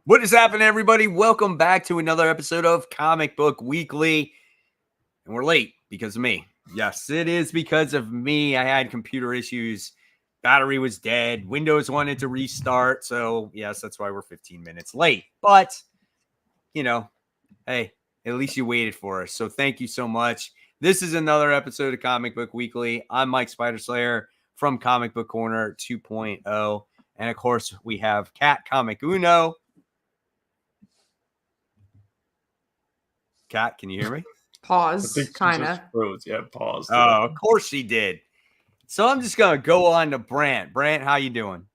What is happening, everybody? Welcome back to another episode of Comic Book Weekly. And we're late because of me. Yes, it is because of me. I had computer issues. Battery was dead. Windows wanted to restart. So, yes, that's why we're 15 minutes late. But, hey, at least you waited for us. So thank you so much. This is another episode of Comic Book Weekly. I'm Mike Spiderslayer from Comic Book Corner 2.0. And, of course, we have Cat Comic Uno. Kat, can you hear me? Pause, kind of. Yeah, pause. Oh, of course she did. So I'm just going to go on to Brant. Brant, how you doing?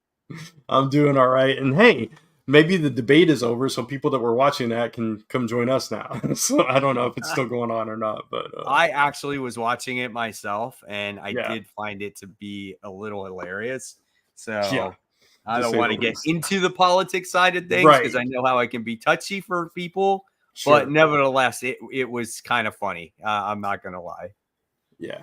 I'm doing all right. And hey, maybe the debate is over, so people that were watching that can come join us now. So I don't know if it's still going on or not. But I actually was watching it myself, and I did find it to be a little hilarious. So yeah, I don't want to get into the politics side of things because I know how it can be touchy for people. Sure. But nevertheless, it was kind of funny. I'm not going to lie. Yeah.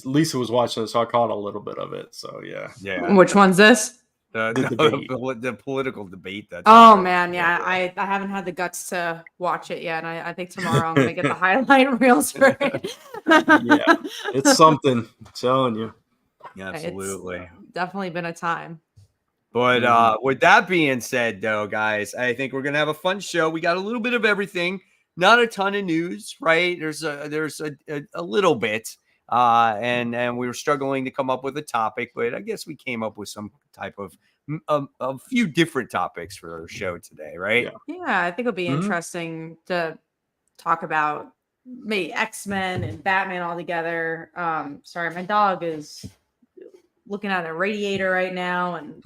Lisa was watching it, so I caught a little bit of it. So, yeah. Which one's this? The political debate. Man. Yeah. I haven't had the guts to watch it yet. I think tomorrow I'm going to get the highlight reels for it. Yeah. It's something. I'm telling you. Yeah, absolutely. It's definitely been a time. But with that being said, though, guys, I think we're gonna have a fun show. We got a little bit of everything, not a ton of news, right? There's a little bit, and we were struggling to come up with a topic, but I guess we came up with some type of a few different topics for our show today, right? Yeah, I think it'll be interesting to talk about maybe X-Men and Batman all together. Sorry, my dog is looking at a radiator right now, and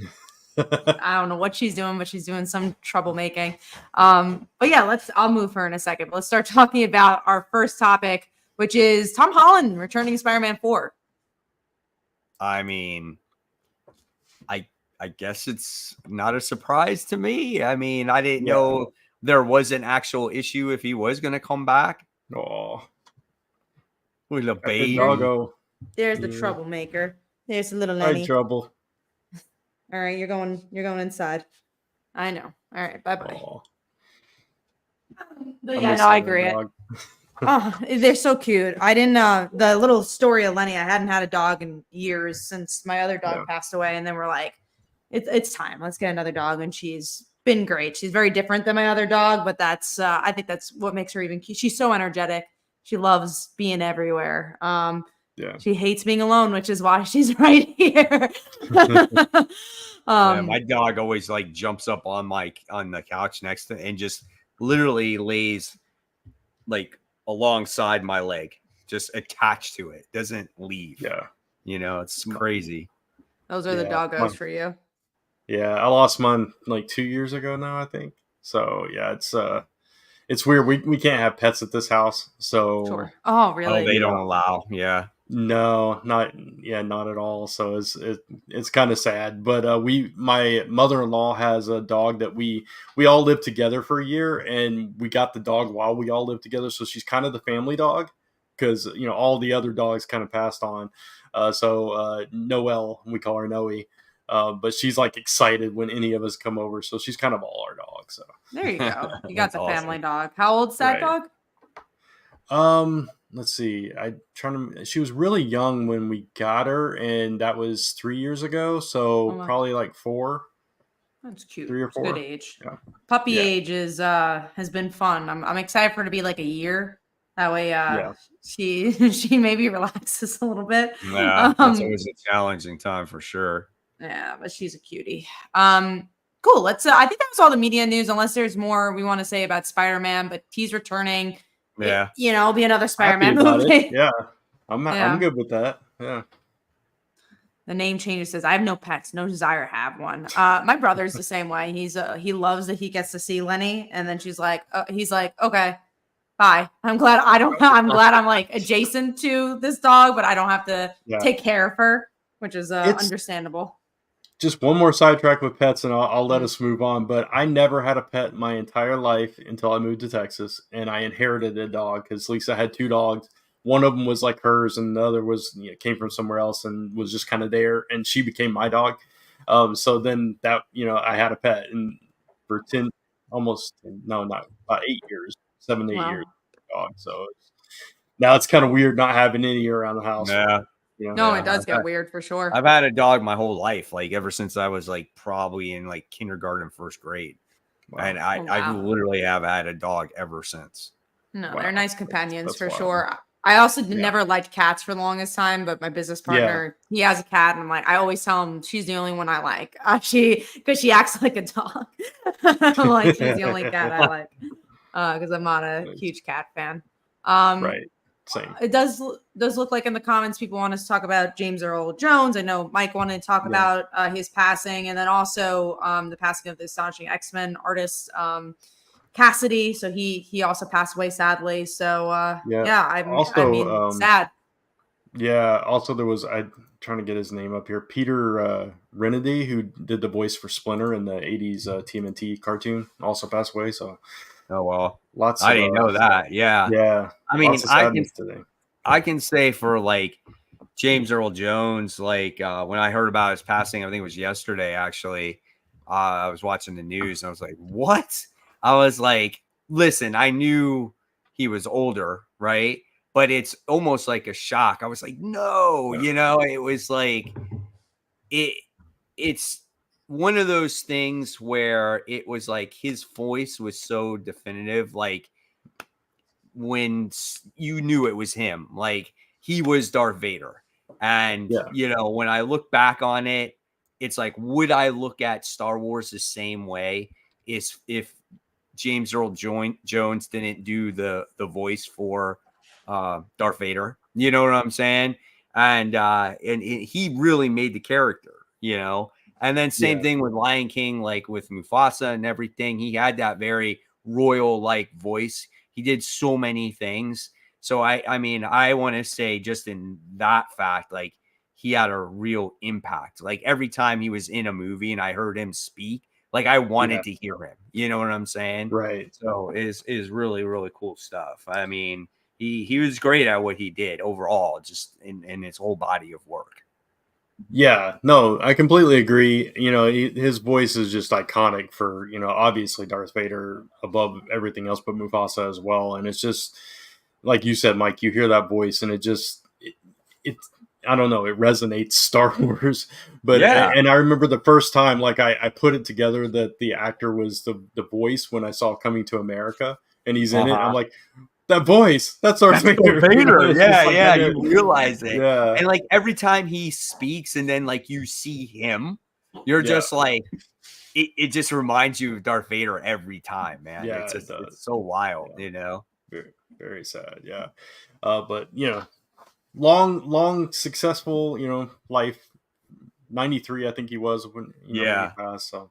I don't know what she's doing, but she's doing some troublemaking. But yeah, I'll move her in a second. But let's start talking about our first topic, which is Tom Holland returning Spider-Man 4. I mean, I guess it's not a surprise to me. I mean, I didn't know there was an actual issue if he was going to come back. Oh, with a baby. There's the troublemaker. There's the little Lenny. Trouble. All right, you're going inside. I know. All right, bye-bye. But yeah, no, I agree. Oh, they're so cute. I didn't the little story of Lenny, I hadn't had a dog in years since my other dog passed away, and then we're like, it's time. Let's get another dog, and she's been great. She's very different than my other dog, but that's I think that's what makes her even cute. She's so energetic. She loves being everywhere. She hates being alone, which is why she's right here. My dog always like jumps up on the couch next to and just literally lays like alongside my leg, just attached to it, doesn't leave. It's crazy. Those are the doggos for you. I lost mine like 2 years ago now, I think. So it's weird. We can't have pets at this house. So sure. Oh really? Oh, they don't allow. No, not at all. So it's kind of sad. But my mother-in-law has a dog that we all lived together for a year, and we got the dog while we all lived together. So she's kind of the family dog because all the other dogs kind of passed on. So Noelle, we call her Noe. But she's like excited when any of us come over. So she's kind of all our dogs. So there you go. You got the family dog. How old's that dog? Let's see. She was really young when we got her, and that was 3 years ago. So probably like 4. That's cute. 3 or 4. Good age. Yeah. Puppy age has been fun. I'm excited for her to be like a year. That way, she maybe relaxes a little bit. Yeah, that's always a challenging time for sure. Yeah, but she's a cutie. Cool. I think that was all the media news. Unless there's more we want to say about Spider-Man, but he's returning. Yeah, it'll be another Spider-Man movie. Yeah, I'm good with that. Yeah. The name change says, "I have no pets, no desire to have one." My brother's the same way. He loves that he gets to see Lenny, and then he's like, "Okay, bye." I'm glad I'm like adjacent to this dog, but I don't have to take care of her, which is understandable. Just one more sidetrack with pets, and I'll let us move on. But I never had a pet my entire life until I moved to Texas, and I inherited a dog because Lisa had 2 dogs. One of them was like hers, and the other was came from somewhere else and was just kind of there, and she became my dog. So then that I had a pet, and for 10, almost no, not about 8 years, 7 to 8 years. Wow. Dog. So now it's kind of weird not having any around the house. Yeah. You know? No, Yeah, it does get weird for sure. I've had a dog my whole life, like ever since I was like probably in like kindergarten, first grade. Wow. And I literally have had a dog ever since. No, Wow. they're nice companions That's for wild. sure. I also Yeah. never liked cats for the longest time, but my business partner, he has a cat, and I'm like, I always tell him she's the only one I like. Because she acts like a dog. I'm like, she's the only cat I like. Because I'm not a huge cat fan. Right. Same. It does look like in the comments people want us to talk about James Earl Jones. I know Mike wanted to talk about his passing, and then also the passing of the astonishing X-Men artist Cassidy. So he also passed away sadly. So I mean sad. Yeah. Also, I'm trying to get his name up here. Peter Renedy, who did the voice for Splinter in the '80s TMNT cartoon, also passed away. So. Oh well, I didn't know that. Yeah. Yeah. I mean, today. I can say for like James Earl Jones, like when I heard about his passing, I think it was yesterday actually. I was watching the news and I was like, what? I was like, listen, I knew he was older, right? But it's almost like a shock. I was like, no, it was like it's one of those things where it was like his voice was so definitive, like when you knew it was him, like he was Darth Vader. And when I look back on it, it's like, would I look at Star Wars the same way if James Earl Jones didn't do the voice for Darth Vader? You know what I'm saying? And he really made the character, And then same thing with Lion King, like with Mufasa and everything. He had that very royal-like voice. He did so many things. So I mean, I want to say just in that fact, like he had a real impact. Like every time he was in a movie and I heard him speak, like I wanted to hear him. You know what I'm saying? Right. So is really, really cool stuff. I mean, he was great at what he did overall, just in his whole body of work. Yeah, no, I completely agree. His voice is just iconic for, obviously Darth Vader above everything else, but Mufasa as well. And it's just, like you said, Mike, you hear that voice and it I don't know, it resonates Star Wars. But, and I remember the first time, like I put it together that the actor was the voice when I saw Coming to America and he's in it. I'm like, that voice, that's Darth Vader. Yeah, you realize it. Yeah. And like every time he speaks and then like you see him, you're just like, it just reminds you of Darth Vader every time, man. Yeah, it's so wild, Very, very sad, yeah. But long successful, life. 93, I think he was when when he passed. So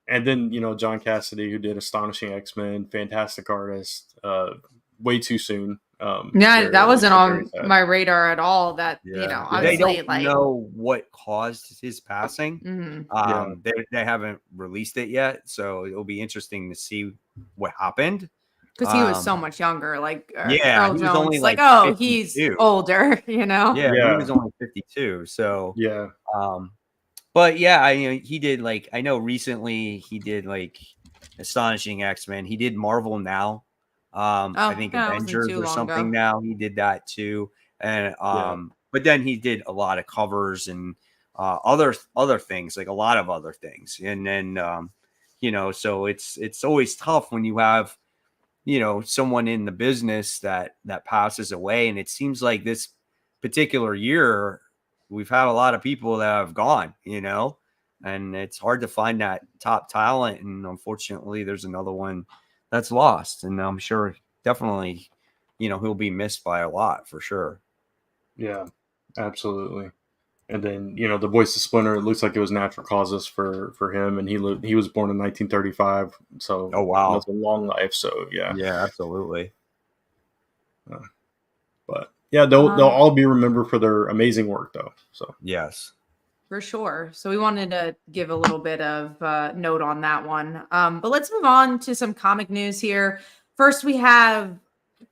and then John Cassidy, who did Astonishing X-Men, fantastic artist. Way too soon. That wasn't on my radar at all. That obviously, they don't know what caused his passing. They haven't released it yet, so it'll be interesting to see what happened. Because he was so much younger, like Earl he Jones. was only like 52. He's older, he was only 52. So but he did like, I know recently he did like Astonishing X-Men. He did Marvel Now. I think Avengers or something now. He did that too. And but then he did a lot of covers and other things, like a lot of other things. And then so it's always tough when you have someone in the business that passes away. And it seems like this particular year we've had a lot of people that have gone, and it's hard to find that top talent. And unfortunately, there's another one that's lost. And I'm sure definitely, he'll be missed by a lot for sure. Yeah, absolutely. And then, the voice of Splinter, it looks like it was natural causes for him. And he was born in 1935. So, oh, wow. That's a long life. So, yeah. Yeah, absolutely. But yeah, they'll all be remembered for their amazing work, though. So yes, for sure. So we wanted to give a little bit of note on that one. But let's move on to some comic news here. First, we have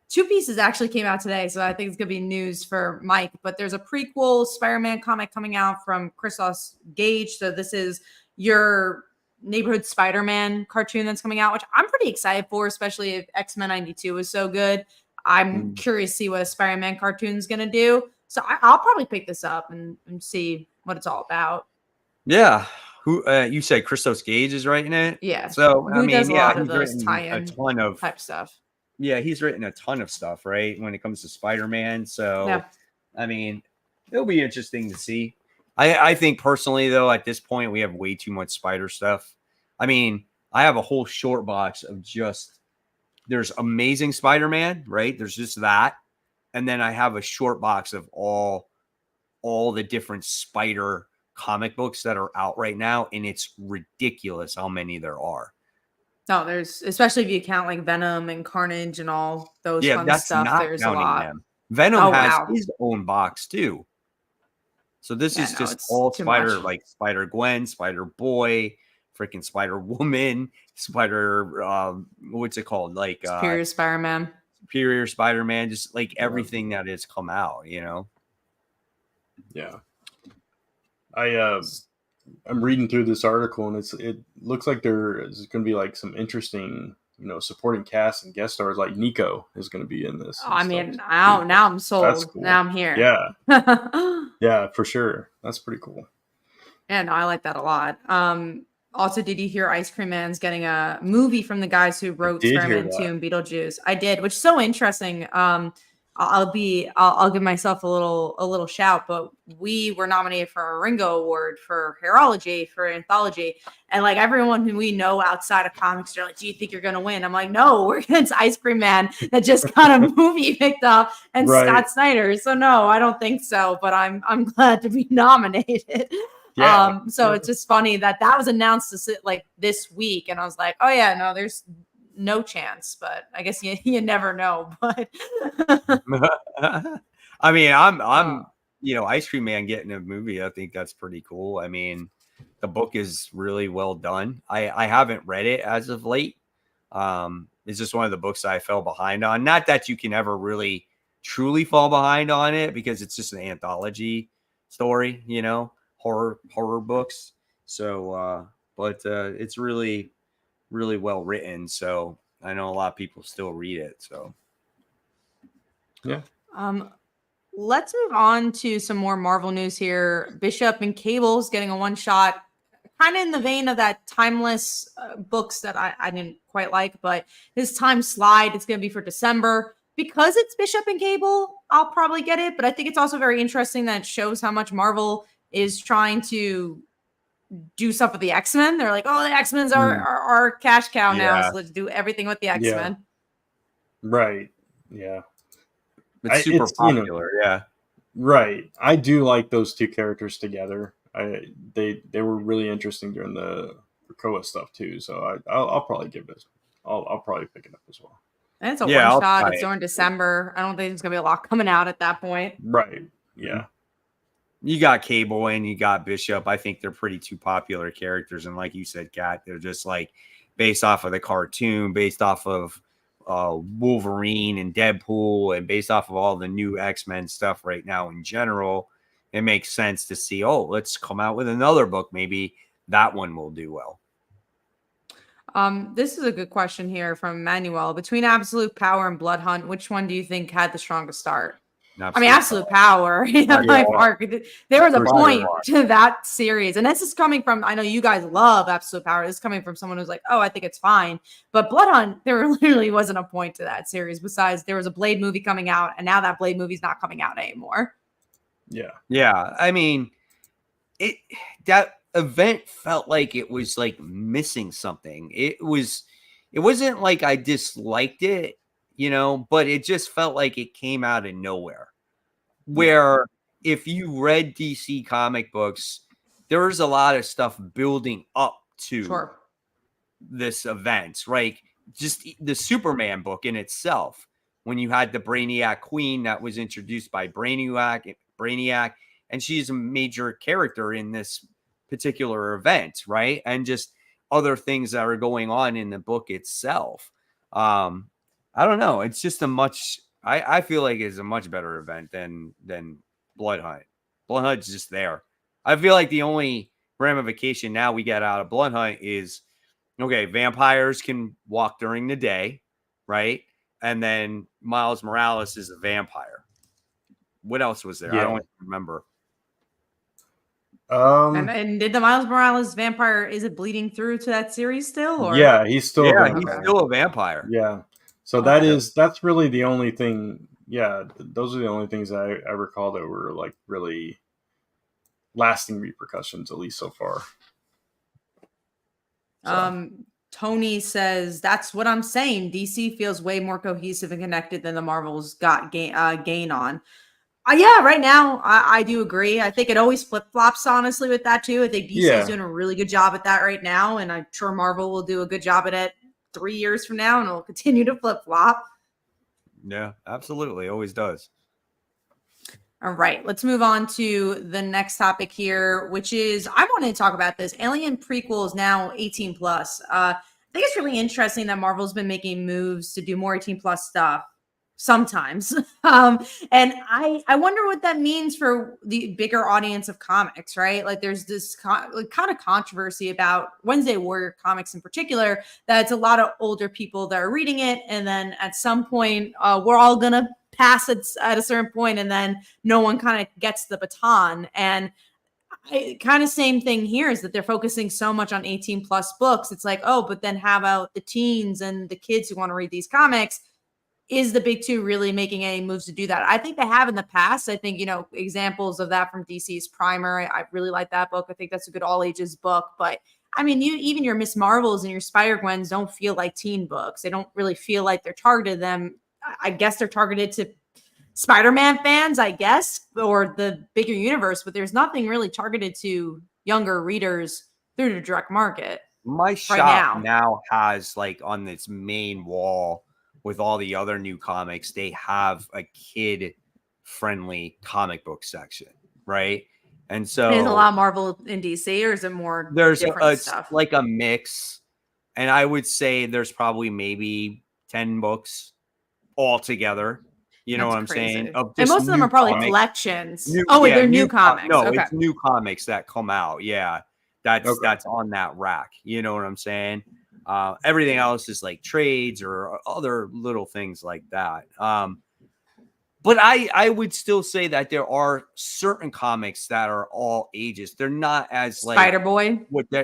two pieces actually came out today, so I think it's gonna be news for Mike. But there's a prequel Spider-Man comic coming out from Christos Gage. So this is your Neighborhood Spider-Man cartoon that's coming out, which I'm pretty excited for, especially if X-Men 92 was so good. I'm curious to see what a Spider-Man cartoon is going to do. So I'll probably pick this up and see what it's all about. Yeah. Who you said Christos Gage is writing it? Yeah. So Who does a lot of he's those written tie-in a ton of type stuff. Yeah, he's written a ton of stuff, right? When it comes to Spider-Man. So Yeah. I mean, it'll be interesting to see. I think personally, though, at this point, we have way too much spider stuff. I mean, I have a whole short box of just there's Amazing Spider-Man, right? There's just that. And then I have a short box of all the different spider comic books that are out right now. And it's ridiculous how many there are. No, there's especially if you count like Venom and Carnage and all those fun that's stuff. not There's a counting lot. them. Venom has wow. his own box too. So this is just it's all too Spider, much. like Spider Gwen, Spider Boy, freaking Spider Woman, Spider, what's it called? Like Superior Spider-Man. Superior Spider-Man, just like everything that has come out, you know? Yeah. I'm reading through this article, and it looks like there is going to be like some interesting, supporting cast and guest stars. Like Nico is going to be in this. Oh, I mean, now I'm sold. That's cool. Now I'm here. Yeah, yeah, for sure. That's pretty cool. Yeah, no, I like that a lot. Also, did you hear Ice Cream Man's getting a movie from the guys who wrote Spider-Man 2 and Beetlejuice? I did, which is so interesting. I'll give myself a little shout, but we were nominated for a Ringo Award for Hairology for anthology, and like everyone who we know outside of comics, they're like, "Do you think you're gonna win?" I'm like, "No, we're against Ice Cream Man that just got a movie picked up and Scott Snyder." So no, I don't think so, but I'm glad to be nominated. Yeah. So it's just funny that was announced this week, and I was like, "Oh yeah, no, there's." No chance, but I guess you never know. But I mean, I'm Ice Cream Man getting a movie. I think that's pretty cool. I mean, the book is really well done. I haven't read it as of late. It's just one of the books that I fell behind on. Not that you can ever really truly fall behind on it because it's just an anthology story, horror books. So, but it's really well written, so I know a lot of people still read it. So yeah. Let's move on to some more Marvel news here. Bishop and Cable's getting a one shot, kind of in the vein of that Timeless books that I didn't quite like, but this Time Slide, it's going to be for December. Because it's Bishop and Cable, I'll probably get it, but I think it's also very interesting that it shows how much Marvel is trying to do stuff with the X-Men. They're like, oh, the X-Men's are cash cow now, so let's do everything with the X-Men. Yeah. Right. Yeah. It's super popular. Yeah. Right. I do like those two characters together. They were really interesting during the Krakoa stuff too. So I'll probably give this. I'll probably pick it up as well. And it's a one shot. It's during December. I don't think there's gonna be a lot coming out at that point. Right. Yeah. You got Cable and you got Bishop. I think they're pretty two popular characters. And like you said, Kat, they're just like based off of the cartoon, based off of Wolverine and Deadpool, and based off of all the new X-Men stuff right now in general. It makes sense to see, let's come out with another book. Maybe that one will do well. This is a good question here from Manuel. Between Absolute Power and Blood Hunt, which one do you think had the strongest start? Absolute Power. There was a point to that series. And this is coming from, I know you guys love Absolute Power. This is coming from someone who's like, I think it's fine. But Blood Hunt, there literally wasn't a point to that series. Besides, there was a Blade movie coming out, and now that Blade movie's not coming out anymore. Yeah. Yeah. I mean, that event felt like it was like missing something. It wasn't like I disliked it, but it just felt like it came out of nowhere. Where if you read DC comic books, there's a lot of stuff building up to this event, right? Just the Superman book in itself, when you had the Brainiac Queen that was introduced by Brainiac, and she's a major character in this particular event, right? And just other things that are going on in the book itself. I don't know. It's just I feel like it's a much better event than Blood Hunt. Blood Hunt's just there. I feel like the only ramification now we get out of Blood Hunt is, okay, vampires can walk during the day, right? And then Miles Morales is a vampire. What else was there? I don't remember. And did the Miles Morales vampire, is it bleeding through to that series still? Or? Yeah, he's still a vampire. He's still a vampire. Yeah. So that's really the only thing. Yeah, those are the only things I recall that were like really lasting repercussions, at least so far. So. Tony says, that's what I'm saying. DC feels way more cohesive and connected than the Marvels got gain on. Yeah, right now, I do agree. I think it always flip-flops, honestly, with that, too. I think DC is doing a really good job at that right now, and I'm sure Marvel will do a good job at it 3 years from now, and it'll continue to flip-flop. Yeah, absolutely. Always does. All right, let's move on to the next topic here, which is, I wanted to talk about this. Alien prequel is now 18+. I think it's really interesting that Marvel's been making moves to do more 18+ stuff. Sometimes. And I wonder what that means for the bigger audience of comics, right? Like there's this kind of controversy about Wednesday Warrior comics in particular, that it's a lot of older people that are reading it. And then at some point, we're all going to pass it at a certain point, and then no one kind of gets the baton. And kind of same thing here is that they're focusing so much on 18+ books. It's like, oh, but then how about the teens and the kids who want to read these comics? Is the big two really making any moves to do that? I think they have in the past. I think, examples of that from DC's Primer. I really like that book. I think that's a good all ages book. But I mean, even your Miss Marvels and your Spider-Gwens don't feel like teen books. They don't really feel like they're targeted them. I guess they're targeted to Spider-Man fans, I guess, or the bigger universe, but there's nothing really targeted to younger readers through the direct market. My shop now has, like, on its main wall with all the other new comics, they have a kid-friendly comic book section, right? And so there's a lot of Marvel in DC, or is it more different stuff? Like a mix, and I would say there's probably maybe 10 books altogether. You know what I'm saying? And most of them are probably collections. They're new comics. No, it's new comics that come out. Yeah, that's on that rack. You know what I'm saying? Everything else is like trades or other little things like that. But I would still say that there are certain comics that are all ages. They're not as like Spider-Boy.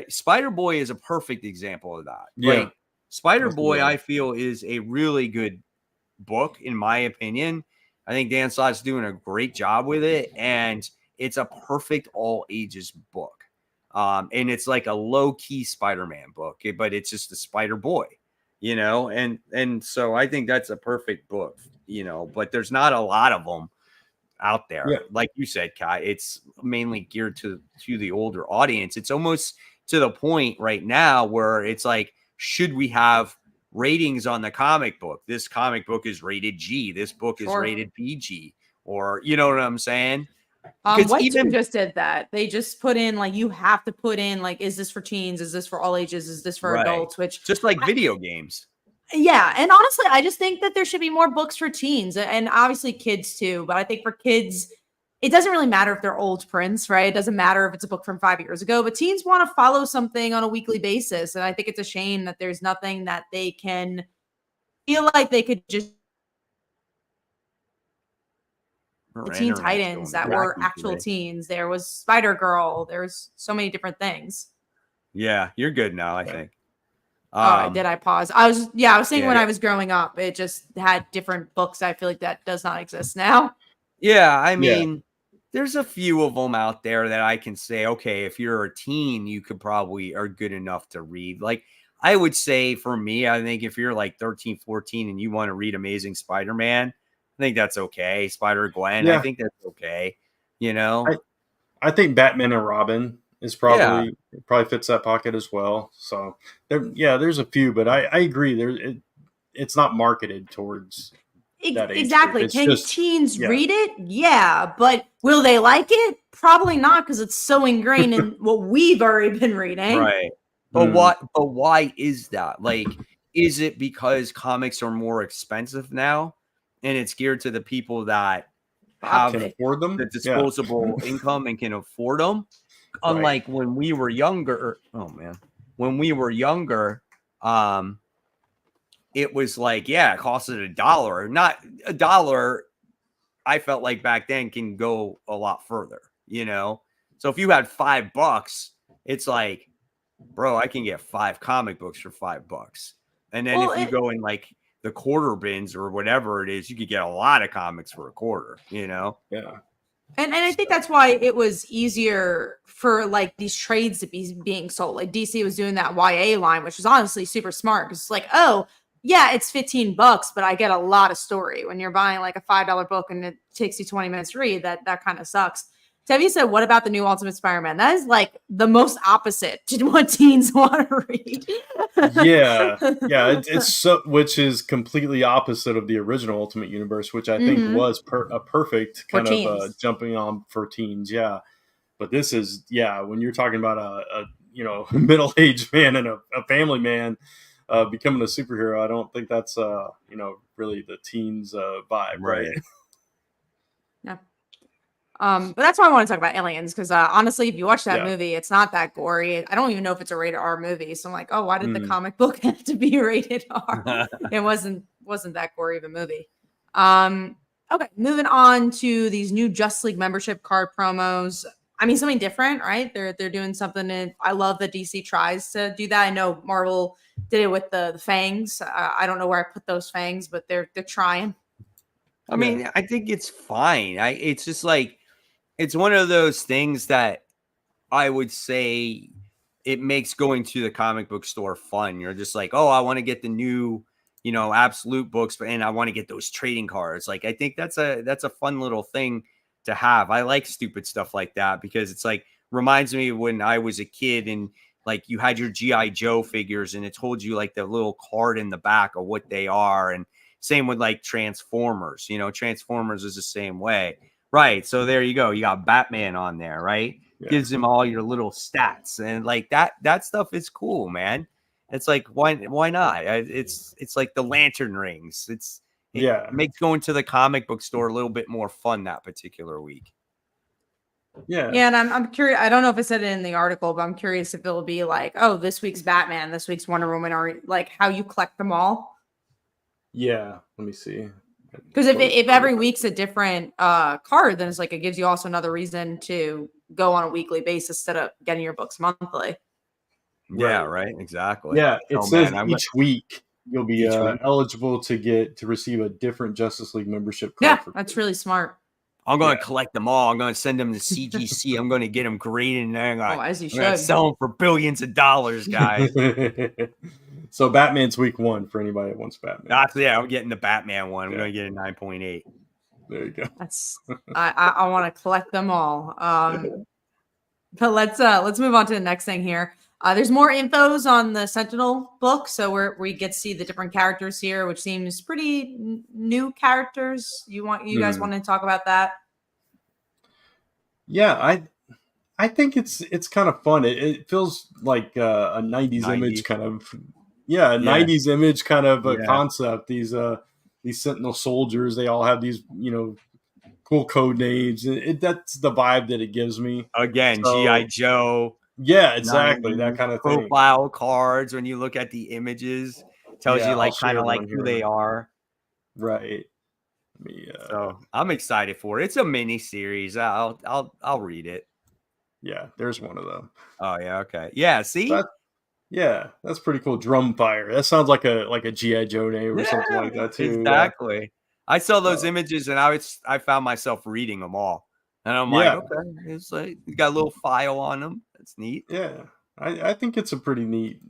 Spider-Boy is a perfect example of that. Yeah. Like, Spider-Boy, I feel, is a really good book, in my opinion. I think Dan Slott's doing a great job with it, and it's a perfect all ages book. And it's like a low-key Spider-Man book, but it's just a Spider-Boy, and so I think that's a perfect book, but there's not a lot of them out there. Yeah. Like you said, Kai, it's mainly geared to the older audience. It's almost to the point right now where it's like, should we have ratings on the comic book? This comic book is rated G. This book is rated PG, or you know what I'm saying? What even just did that. They just put in, like, you have to put in, like, is this for teens? Is this for all ages? Is this for adults? Which just like video games. Yeah. And honestly, I just think that there should be more books for teens and obviously kids too. But I think for kids, it doesn't really matter if they're old prints, right? It doesn't matter if it's a book from 5 years ago, but teens want to follow something on a weekly basis. And I think it's a shame that there's nothing that they can feel like they could just the Teen Titans that were actual teens. There was Spider-Girl. There's so many different things. Yeah, you're good now, I think. Did I pause? I was saying when I was growing up, it just had different books. I feel like that does not exist now. Yeah, I mean, there's a few of them out there that I can say, okay, if you're a teen, you could probably are good enough to read. Like, I would say for me, I think if you're like 13, 14 and you want to read Amazing Spider-Man, I think that's okay. Spider-Gwen, I think that's okay. I think Batman and Robin is probably fits that pocket as well. So there's a few, but I agree. It's not marketed towards that age. Exactly. Can teens read it? Yeah, but will they like it? Probably not, because it's so ingrained in what we've already been reading. Right. But why is that? Like, is it because comics are more expensive now? And it's geared to the people that can afford them, the disposable income and can afford them. unlike when we were younger. Oh man, when we were younger, it was like, yeah, it costed $1. Not $1. I felt like back then can go a lot further, you know? So if you had $5, it's like, bro, I can get 5 comic books for $5. And then if you go in like the quarter bins or whatever it is, you could get a lot of comics for a quarter, you know? Yeah. And I think that's why it was easier for like these trades to be being sold. Like DC was doing that YA line, which was honestly super smart because it's like, oh, yeah, it's $15, but I get a lot of story. When you're buying like a $5 book and it takes you 20 minutes to read, that kind of sucks. Tevi said, what about the new Ultimate Spider-Man? That is like the most opposite to what teens want to read. Yeah. It's so, which is completely opposite of the original Ultimate Universe, which I think was a perfect kind of jumping on for teens. Yeah. But this is, when you're talking about a middle-aged man and a family man becoming a superhero, I don't think that's really the teens vibe, right? Yeah. But that's why I want to talk about Aliens, because honestly, if you watch that movie, it's not that gory. I don't even know if it's a rated R movie. So I'm like, oh, why did the comic book have to be rated R? It wasn't that gory of a movie. Okay, moving on to these new Justice League membership card promos. I mean, something different, right? They're doing something. I love that DC tries to do that. I know Marvel did it with the fangs. I don't know where I put those fangs, but they're trying. I mean, I think it's fine. It's just like, it's one of those things that I would say it makes going to the comic book store fun. You're just like, oh, I want to get the new, absolute books, and I want to get those trading cards. Like, I think that's a fun little thing to have. I like stupid stuff like that because it's like reminds me of when I was a kid and like you had your G.I. Joe figures and it told you like the little card in the back of what they are. And same with like Transformers, Transformers is the same way. Right. So there you go. You got Batman on there, right? Yeah. Gives him all your little stats. And like that stuff is cool, man. It's like, why not? It's like the lantern rings. It makes going to the comic book store a little bit more fun that particular week. Yeah. Yeah. And I'm curious. I don't know if I said it in the article, but I'm curious if it'll be like, oh, this week's Batman, this week's Wonder Woman, or like how you collect them all. Yeah. Let me see. Because if every week's a different card, then it's like it gives you also another reason to go on a weekly basis instead of getting your books monthly. Yeah, right. Exactly. Yeah, it says each week you'll be eligible to receive a different Justice League membership card. Yeah, that's really smart. I'm going to collect them all. I'm going to send them to CGC. I'm going to get them graded, and then as you should. I'm going to sell them for billions of dollars, guys. So Batman's week 1 for anybody that wants Batman. I'm getting the Batman one. I'm going to get a 9.8. There you go. That's I want to collect them all. But let's move on to the next thing here. There's more infos on the Sentinel book, so we get to see the different characters here, which seems pretty new characters. You guys want to talk about that? Yeah, I think it's kind of fun. It feels like a 90s image kind of. Yeah, 90s image kind of a concept. These Sentinel soldiers, they all have these, cool code names. That's the vibe that it gives me. Again, G.I. Joe. Yeah, exactly. That kind of thing. Profile cards, when you look at the images, tells you like kind of like who they are. Right. So I'm excited for it. It's a mini series. I'll read it. Yeah, there's one of them. Oh yeah, okay. Yeah, see? That's pretty cool. Drumfire. That sounds like a G.I. Joe name or something like that too. Exactly. Yeah. I saw those images and I found myself reading them all. And I'm like, okay, it's like you got a little file on them. That's neat. Yeah. I think it's a pretty neat,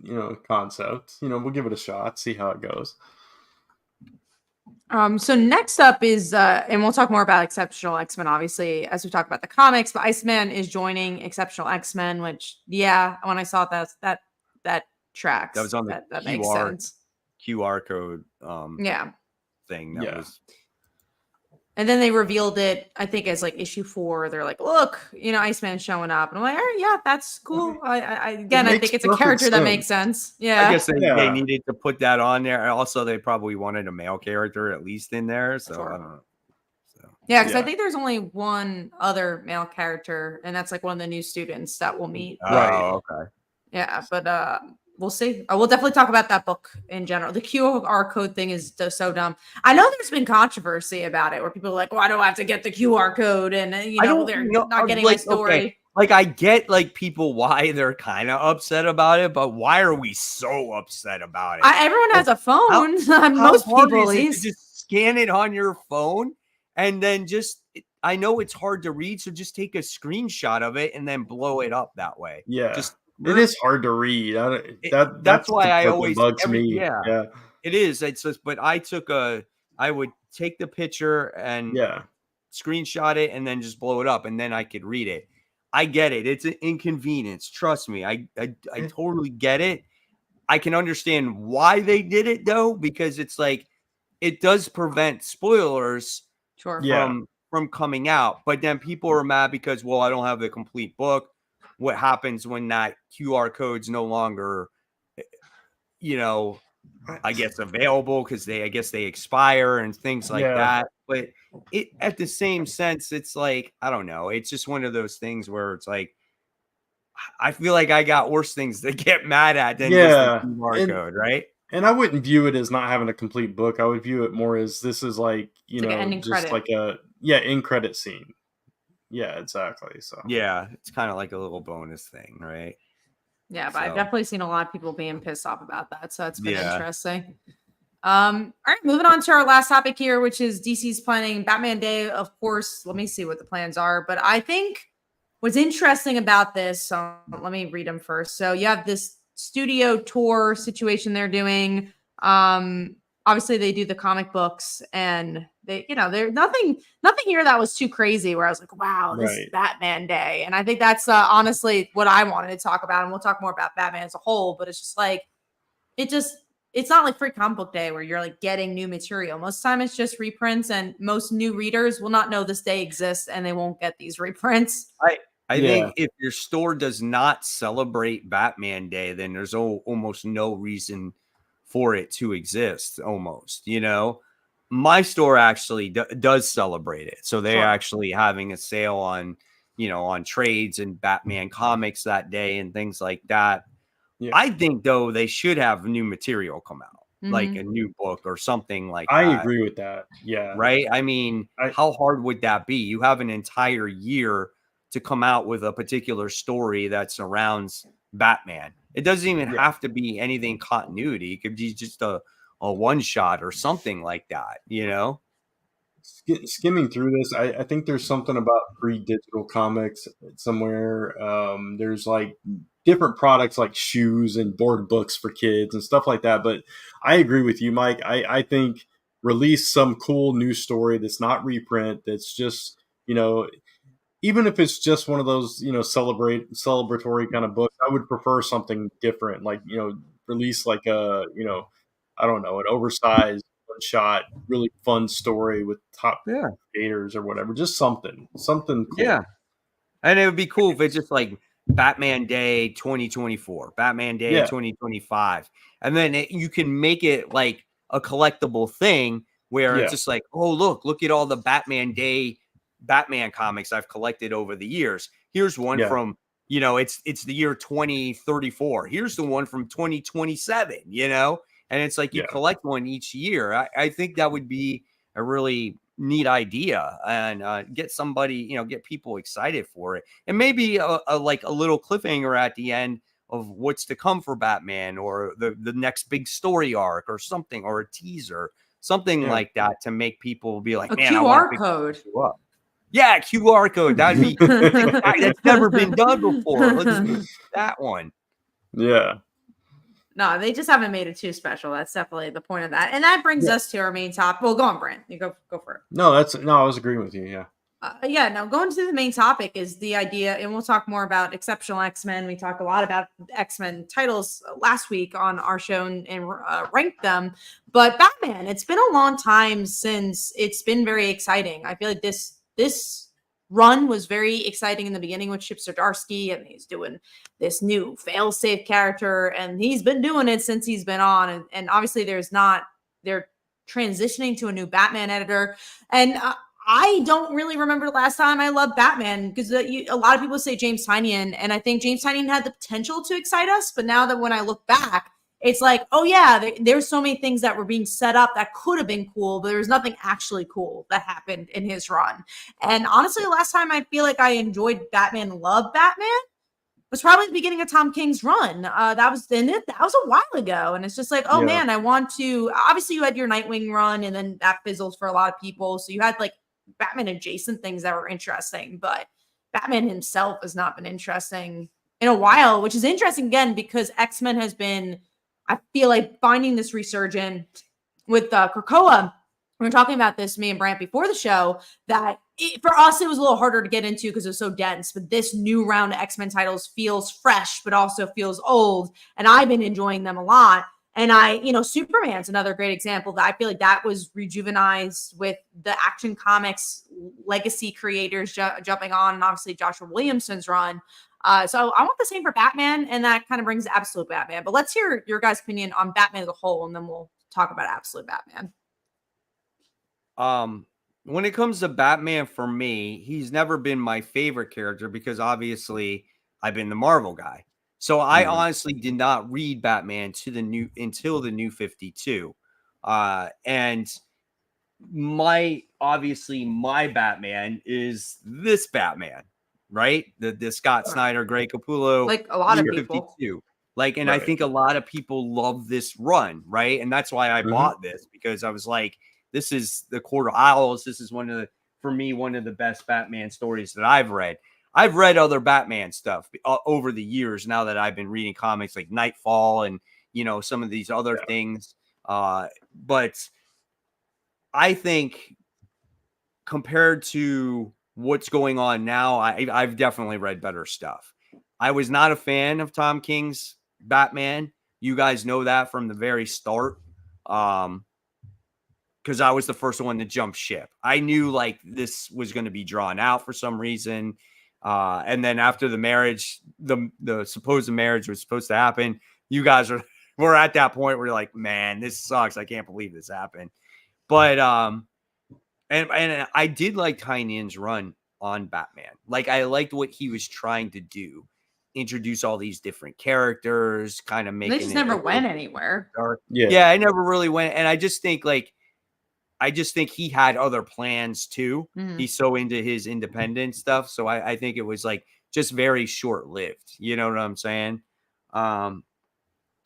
concept. We'll give it a shot, see how it goes. So next up is and we'll talk more about Exceptional X-Men, obviously, as we talk about the comics, but Iceman is joining Exceptional X-Men, which when I saw that tracks. That was on the that makes sense. QR code thing. That was. And then they revealed it, I think, as like issue 4. They're like, look, Iceman's showing up. And I'm like, all right, yeah, that's cool. I think it's a character that makes sense. Yeah. I guess they needed to put that on there. Also, they probably wanted a male character at least in there. So I don't know. Yeah, because I think there's only one other male character, and that's like one of the new students that we'll meet. Right. Oh, okay. Yeah, but we'll see. We'll definitely talk about that book in general. The QR code thing is so dumb. I know there's been controversy about it where people are like, why do I have to get the QR code? And, they're not getting my story. Okay. Like, I get like people why they're kind of upset about it, but why are we so upset about it? Everyone has a phone. Most people, at least. Just scan it on your phone and then I know it's hard to read, so just take a screenshot of it and then blow it up that way. Yeah. Just it is hard to read. That's why I always bugs me. Yeah, it is. It's just, but I would take the picture and screenshot it and then just blow it up, and then I could read it. I get it. It's an inconvenience. Trust me. I totally get it. I can understand why they did it though, because it's like it does prevent spoilers from coming out. But then people are mad because, well, I don't have the complete book. What happens when that QR code's no longer, I guess available because I guess they expire and things like that. But at the same sense, it's like, I don't know. It's just one of those things where it's like, I feel like I got worse things to get mad at than just the QR code, right? And I wouldn't view it as not having a complete book. I would view it more as this is like, like end credit scene. Yeah, exactly. So yeah, it's kind of like a little bonus thing, right? Yeah, but I've definitely seen a lot of people being pissed off about that. So it's been interesting. All right, moving on to our last topic here, which is DC's planning Batman Day. Of course, let me see what the plans are. But I think what's interesting about this, so let me read them first. So you have this studio tour situation they're doing. Obviously they do the comic books, and they, there's nothing here that was too crazy where I was like, wow, this is Batman Day. And I think that's honestly what I wanted to talk about. And we'll talk more about Batman as a whole, but it's just like, it's not like Free Comic Book Day where you're like getting new material. Most of the time it's just reprints, and most new readers will not know this day exists and they won't get these reprints. I think if your store does not celebrate Batman Day, then there's almost no reason for it to exist. Almost, my store actually does celebrate it. So they're actually having a sale on, on trades and Batman comics that day and things like that. Yeah. I think though they should have new material come out, like a new book or something like that. I agree with that. Yeah. Right. I mean, how hard would that be? You have an entire year to come out with a particular story that surrounds Batman. It doesn't even have to be anything continuity. It could be just a one shot or something like that, Skimming through this, I think there's something about free digital comics somewhere. There's like different products like shoes and board books for kids and stuff like that. But I agree with you, Mike. I think release some cool new story that's not reprint, that's just, even if it's just one of those, celebratory kind of books, I would prefer something different. Like, release like a, I don't know, an oversized one-shot, really fun story with top creators or whatever. Just something cool. Yeah. And it would be cool if it's just like Batman Day 2024, Batman Day 2025. And then you can make it like a collectible thing where it's just like, oh, look at all the Batman Day Batman comics I've collected over the years. Here's one from, it's the year 2034. Here's the one from 2027, and it's like you collect one each year. I think that would be a really neat idea, and get somebody, get people excited for it. And maybe a little cliffhanger at the end of what's to come for Batman, or the next big story arc or something, or a teaser, something like that, to make people be like, man, QR code. Yeah, QR code. That'd be that's never been done before. Let's do that one. Yeah. No, they just haven't made it too special. That's definitely the point of that. And that brings us to our main topic. Well, go on, Brent. You go for it. No, I was agreeing with you. Yeah. Now going to the main topic is the idea, and we'll talk more about Exceptional X-Men. We talked a lot about X-Men titles last week on our show and ranked them. But Batman, it's been a long time since it's been very exciting. I feel like this run was very exciting in the beginning with Chip Zdarsky, and he's doing this new fail-safe character, and he's been doing it since he's been on. And obviously they're transitioning to a new Batman editor. And I don't really remember the last time I loved Batman because a lot of people say James Tynion, and I think James Tynion had the potential to excite us. But now that when I look back, it's like, oh yeah, there's so many things that were being set up that could have been cool, but there was nothing actually cool that happened in his run. And honestly, the last time I feel like I enjoyed Batman, loved Batman, was probably the beginning of Tom King's run. That was a while ago. And it's just like, oh man, I want to, obviously you had your Nightwing run and then that fizzled for a lot of people. So you had like Batman adjacent things that were interesting, but Batman himself has not been interesting in a while, which is interesting again, because X-Men has been, I feel like, finding this resurgence with Krakoa. We were talking about this, me and Brant, before the show, that for us, it was a little harder to get into because it was so dense. But this new round of X-Men titles feels fresh, but also feels old. And I've been enjoying them a lot. And Superman's another great example that I feel like that was rejuvenized with the Action Comics legacy creators jumping on, and obviously Joshua Williamson's run. So I want the same for Batman, and that kind of brings Absolute Batman. But let's hear your guys' opinion on Batman as a whole, and then we'll talk about Absolute Batman. When it comes to Batman, for me, he's never been my favorite character because obviously I've been the Marvel guy. So I honestly did not read Batman until the New 52. And my Batman is this Batman, right? The Scott Snyder, Greg Capullo, like a lot of New people. 52. I think a lot of people love this run, right? And that's why I bought this, because I was like, this is the Court of Owls. This is one of the best Batman stories that I've read. I've read other Batman stuff over the years now that I've been reading comics like Nightfall and, some of these other things. But I think compared to what's going on now, I've definitely read better stuff. I was not a fan of Tom King's Batman. You guys know that from the very start. Because I was the first one to jump ship. I knew like this was going to be drawn out for some reason. And then after the marriage, the supposed marriage was supposed to happen, you guys were at that point where you're like, man, this sucks. I can't believe this happened. But and I did like Tynion's run on Batman. Like I liked what he was trying to do. Introduce all these different characters, kind of make. They just never went anywhere. Yeah, I never really went. And I just think he had other plans too. He's so into his independent stuff. So I think it was like just very short lived. You know what I'm saying?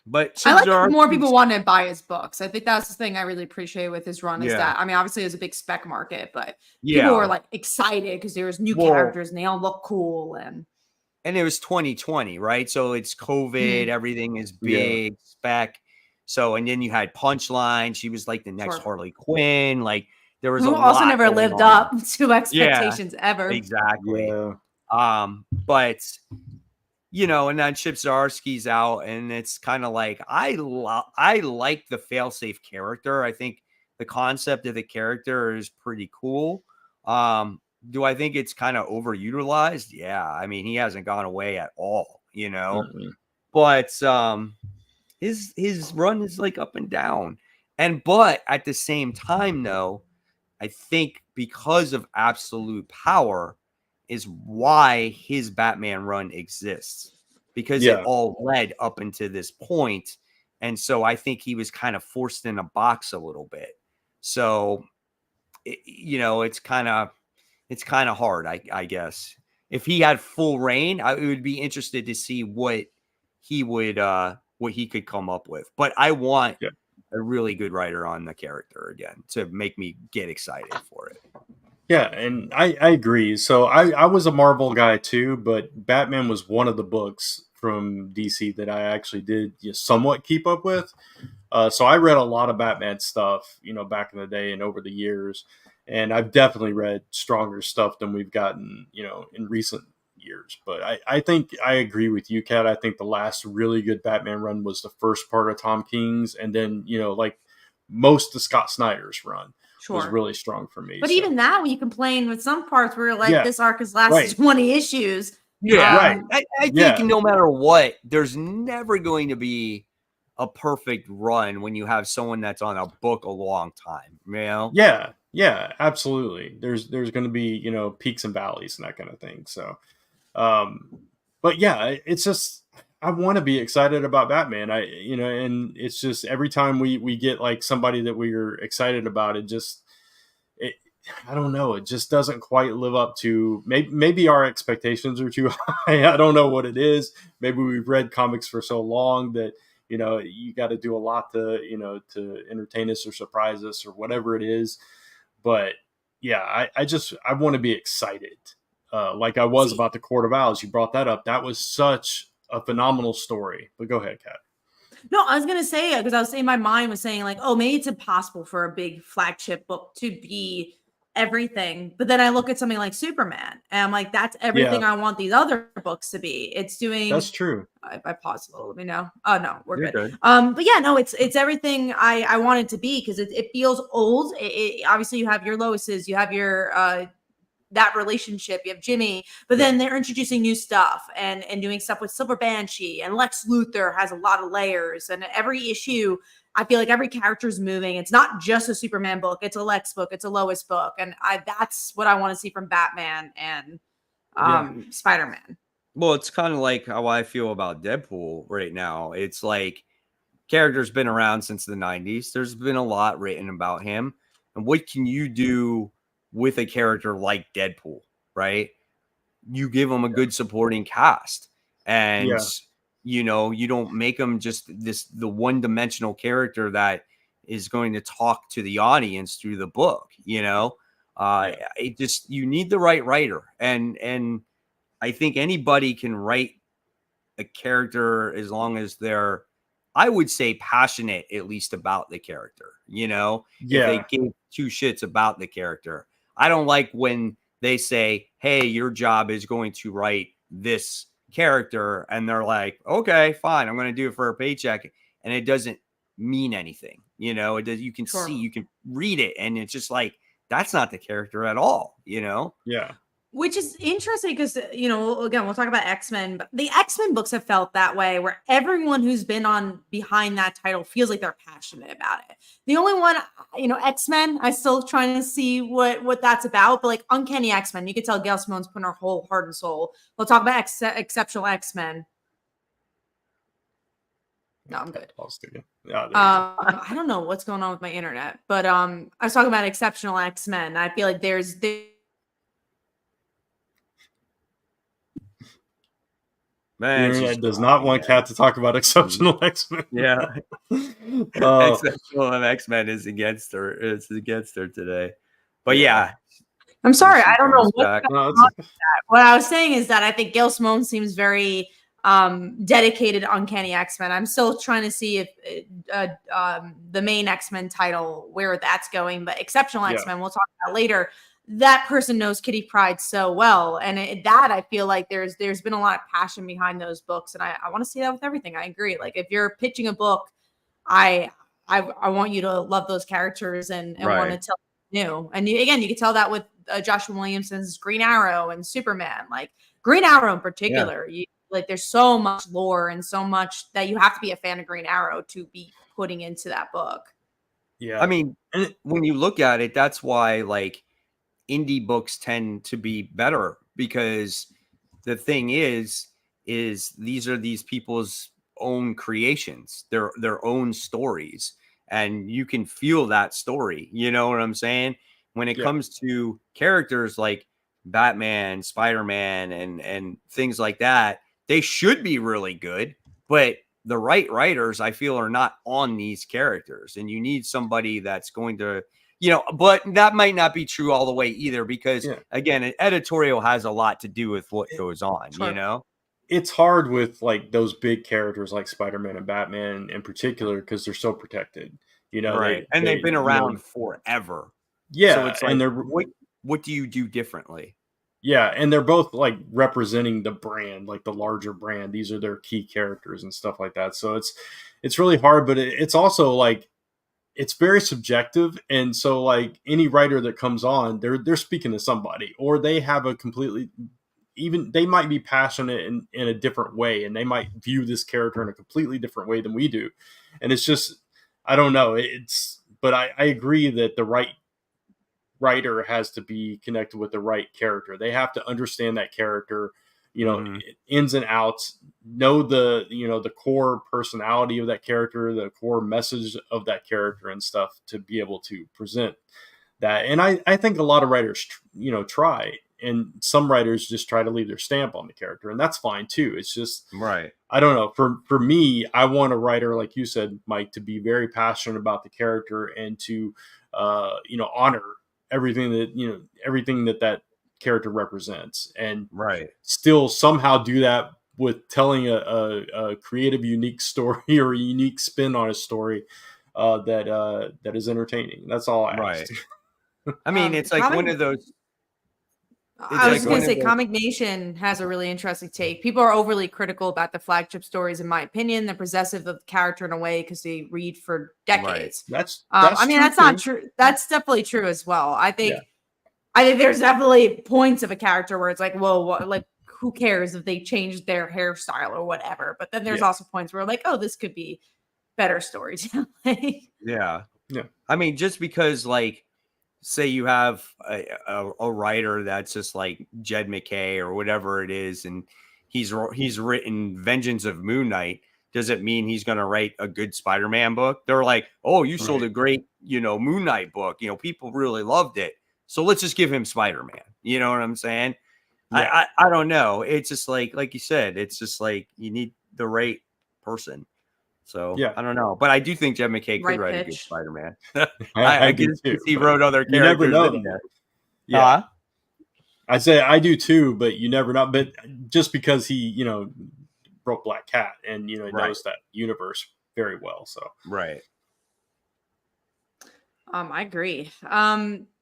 But I like more people want to buy his books. I think that's the thing I really appreciate with his run is that, I mean, obviously it was a big spec market, but people were like excited because there was new characters and they all look cool. And it was 2020, right? So it's COVID. Everything is big spec. So, and then you had Punchline. She was like the next Harley Quinn. Like there was also never lived up to expectations ever. Exactly. But and then Chip Zdarsky's out, and it's kind of like I like the failsafe character. I think the concept of the character is pretty cool. Do I think it's kind of overutilized? Yeah. I mean, he hasn't gone away at all, but his run is like up and down. But at the same time, though, I think because of absolute power is why his Batman run exists, because it all led up into this point. And so I think he was kind of forced in a box a little bit. So, it's kind of hard, I guess. If he had full reign, I would be interested to see what he could come up with. But I want a really good writer on the character again to make me get excited for it. Yeah, and I agree. So I was a Marvel guy too, but Batman was one of the books from DC that I actually did somewhat keep up with. So I read a lot of Batman stuff, back in the day and over the years. And I've definitely read stronger stuff than we've gotten, in recent years. But I think I agree with you, Kat. I think the last really good Batman run was the first part of Tom King's. And then, like most of Scott Snyder's run was really strong for me. But even that, when you complain with some parts where like this arc has lasted 20 issues. Yeah, I think no matter what, there's never going to be a perfect run when you have someone that's on a book a long time, Yeah. Yeah, absolutely. There's going to be, you know, peaks and valleys and that kind of thing. So, um, but yeah, it's just I want to be excited about Batman. You know, and it's just every time we get like somebody that we're excited about, it I don't know, it just doesn't quite live up to maybe our expectations are too high. I don't know what it is. Maybe we've read comics for so long that, you know, you got to do a lot to, you know, to entertain us or surprise us or whatever it is. But yeah, I want to be excited, like I was See, about the Court of Owls. You brought that up. That was such a phenomenal story. But go ahead, Kat. no, I was gonna say, because I was saying my mind was saying like, oh, maybe it's impossible for a big flagship book to be everything. But then I look at something like Superman, and I'm like, that's Yeah, everything I want these other books to be. It's that's doing. true. I pause a little. Let me know. Oh no, we're You're good. good. But yeah, no, it's everything I want it to be because it feels old. Obviously, you have your Lois's, you have your that relationship. You have Jimmy, but Yeah, then they're introducing new stuff and doing stuff with Silver Banshee and Lex Luthor has a lot of layers. And every issue, I feel like every character is moving. It's not just a Superman book; it's a Lex book, it's a Lois book, and that's what I want to see from Batman and yeah, Spider Man. Well, it's kind of like how I feel about Deadpool right now. It's like character's been around since the 90s. There's been a lot written about him. And what can you do with a character like Deadpool, right? You give him a good supporting cast. And yeah, you know, you don't make him just the one-dimensional character that is going to talk to the audience through the book, you know? yeah, It just you need the right writer. And I think anybody can write a character as long as they're, I would say, passionate at least about the character. You know, if they yeah, give two shits about the character. I don't like when they say, hey, your job is going to write this character. And they're like, okay, fine, I'm going to do it for a paycheck. And it doesn't mean anything. You know, it does, you can see, Sure. you can read it, and it's just like, that's not the character at all, you know? yeah, Which is interesting because, again, we'll talk about X-Men, but the X-Men books have felt that way where everyone who's been on behind that title feels like they're passionate about it. The only one, X-Men, I still trying to see what that's about, but like Uncanny X-Men, you could tell Gail Simone's putting her whole heart and soul. We'll talk about Exceptional X-Men. No, I'm good. I'll stick it. Yeah, there you go. I don't know what's going on with my internet, but I was talking about Exceptional X-Men. I feel like there's The Man, she's internet does not talking, want man. Kat to talk about exceptional X-Men. Yeah. Oh, Exceptional of X-Men is against her. It's against her today. But yeah. yeah, I'm sorry, she I don't know comes what's back. No, going on. What I was saying is that I think Gail Simone seems very dedicated to Uncanny X-Men. I'm still trying to see if the main X-Men title, where that's going, but Exceptional yeah, X-Men, we'll talk about later. That person knows Kitty Pryde so well, and that I feel like there's been a lot of passion behind those books, and I want to see that with everything. I agree. Like if you're pitching a book, I I want you to love those characters and want to Right. tell new. And again, you can tell that with Joshua Williamson's Green Arrow and Superman. Like Green Arrow in Yeah. particular, like there's so much lore and so much that you have to be a fan of Green Arrow to be putting into that book. I yeah, mean, and when you look at it, that's why like indie books tend to be better, because the thing is these are these people's own creations, their own stories, and you can feel that story. You know what I'm saying? When it yeah, comes to characters like Batman, Spider-Man, and things like that, they should be really good, but the right writers, I feel, are not on these characters, and you need somebody that's going to, but that might not be true all the way either, because yeah. again, an editorial has a lot to do with what goes on, Sure. It's hard with like those big characters like Spider-Man and Batman in particular because they're so protected. You know, Right. And they've been around forever. So yeah, it's and like, they're what do you do differently? yeah, and they're both like representing the brand, like the larger brand. These are their key characters and stuff like that. So it's really hard, but it's also like it's very subjective, and so like any writer that comes on, they're speaking to somebody, or they have a completely, even they might be passionate in a different way, and they might view this character in a completely different way than we do, and it's just I don't know. It's but I agree that the right writer has to be connected with the right character. They have to understand that character, ins and outs, know the core personality of that character, the core message of that character and stuff to be able to present that. And I think a lot of writers, try, and some writers just try to leave their stamp on the character, and that's fine too. It's just, right. I don't know. For me, I want a writer, like you said, Mike, to be very passionate about the character and to, honor everything that character represents, and still somehow do that with telling a creative, unique story or a unique spin on a story that is entertaining. That's all I ask. I mean, it's like one of those. I was going to say, Comic Nation has a really interesting take. People are overly critical about the flagship stories, in my opinion. They're possessive of the character in a way because they read for decades. That's I mean, that's not true. That's definitely true as well. I think there's definitely points of a character where it's like, well, who cares if they changed their hairstyle or whatever? But then there's also points where like, oh, this could be better storytelling. Yeah. I mean, just because say you have a writer that's just like Jed McKay or whatever it is, and he's written Vengeance of Moon Knight, does it mean he's going to write a good Spider-Man book? They're like, oh, you sold a great, Moon Knight book. People really loved it. So let's just give him Spider-Man. You know what I'm saying? Yeah. I don't know. It's just like you said, it's just like you need the right person. So I don't know, but I do think Jed McKay could write a good Spider-Man. I guess he wrote other characters. You never know. Yeah, I say I do too, but you never know. But just because he, wrote Black Cat and knows that universe very well, so I agree.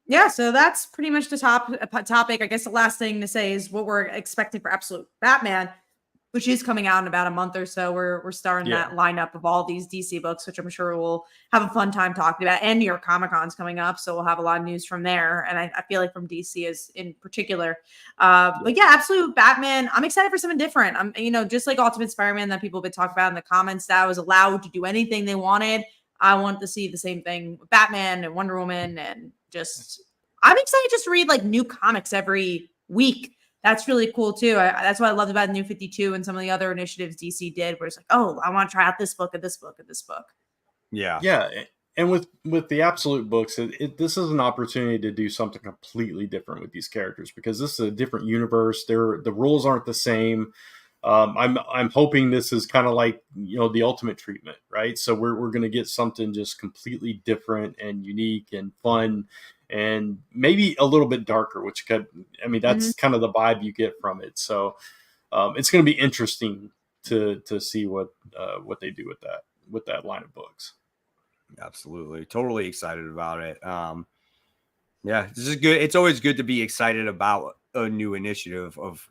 Yeah, so that's pretty much the topic. I guess the last thing to say is what we're expecting for Absolute Batman, which is coming out in about a month or so. We're starting that lineup of all these DC books, which I'm sure we'll have a fun time talking about. And New York Comic Con's coming up, so we'll have a lot of news from there. And I feel like from DC is in particular. But yeah, Absolute Batman. I'm excited for something different. I'm, just like Ultimate Spider-Man that people have been talking about in the comments, that was allowed to do anything they wanted. I want to see the same thing with Batman and Wonder Woman, and I'm excited just to read like new comics every week. That's really cool too. That's what I loved about New 52 and some of the other initiatives DC did, where it's like, oh, I want to try out this book and this book and this book. Yeah. And with the Absolute books, this is an opportunity to do something completely different with these characters, because this is a different universe. The rules aren't the same. I'm hoping this is kind of like, the Ultimate treatment, right? So we're going to get something just completely different and unique and fun, and maybe a little bit darker, which that's kind of the vibe you get from it. So it's going to be interesting to see what they do with that line of books. Absolutely. Totally excited about it. This is good. It's always good to be excited about a new initiative of,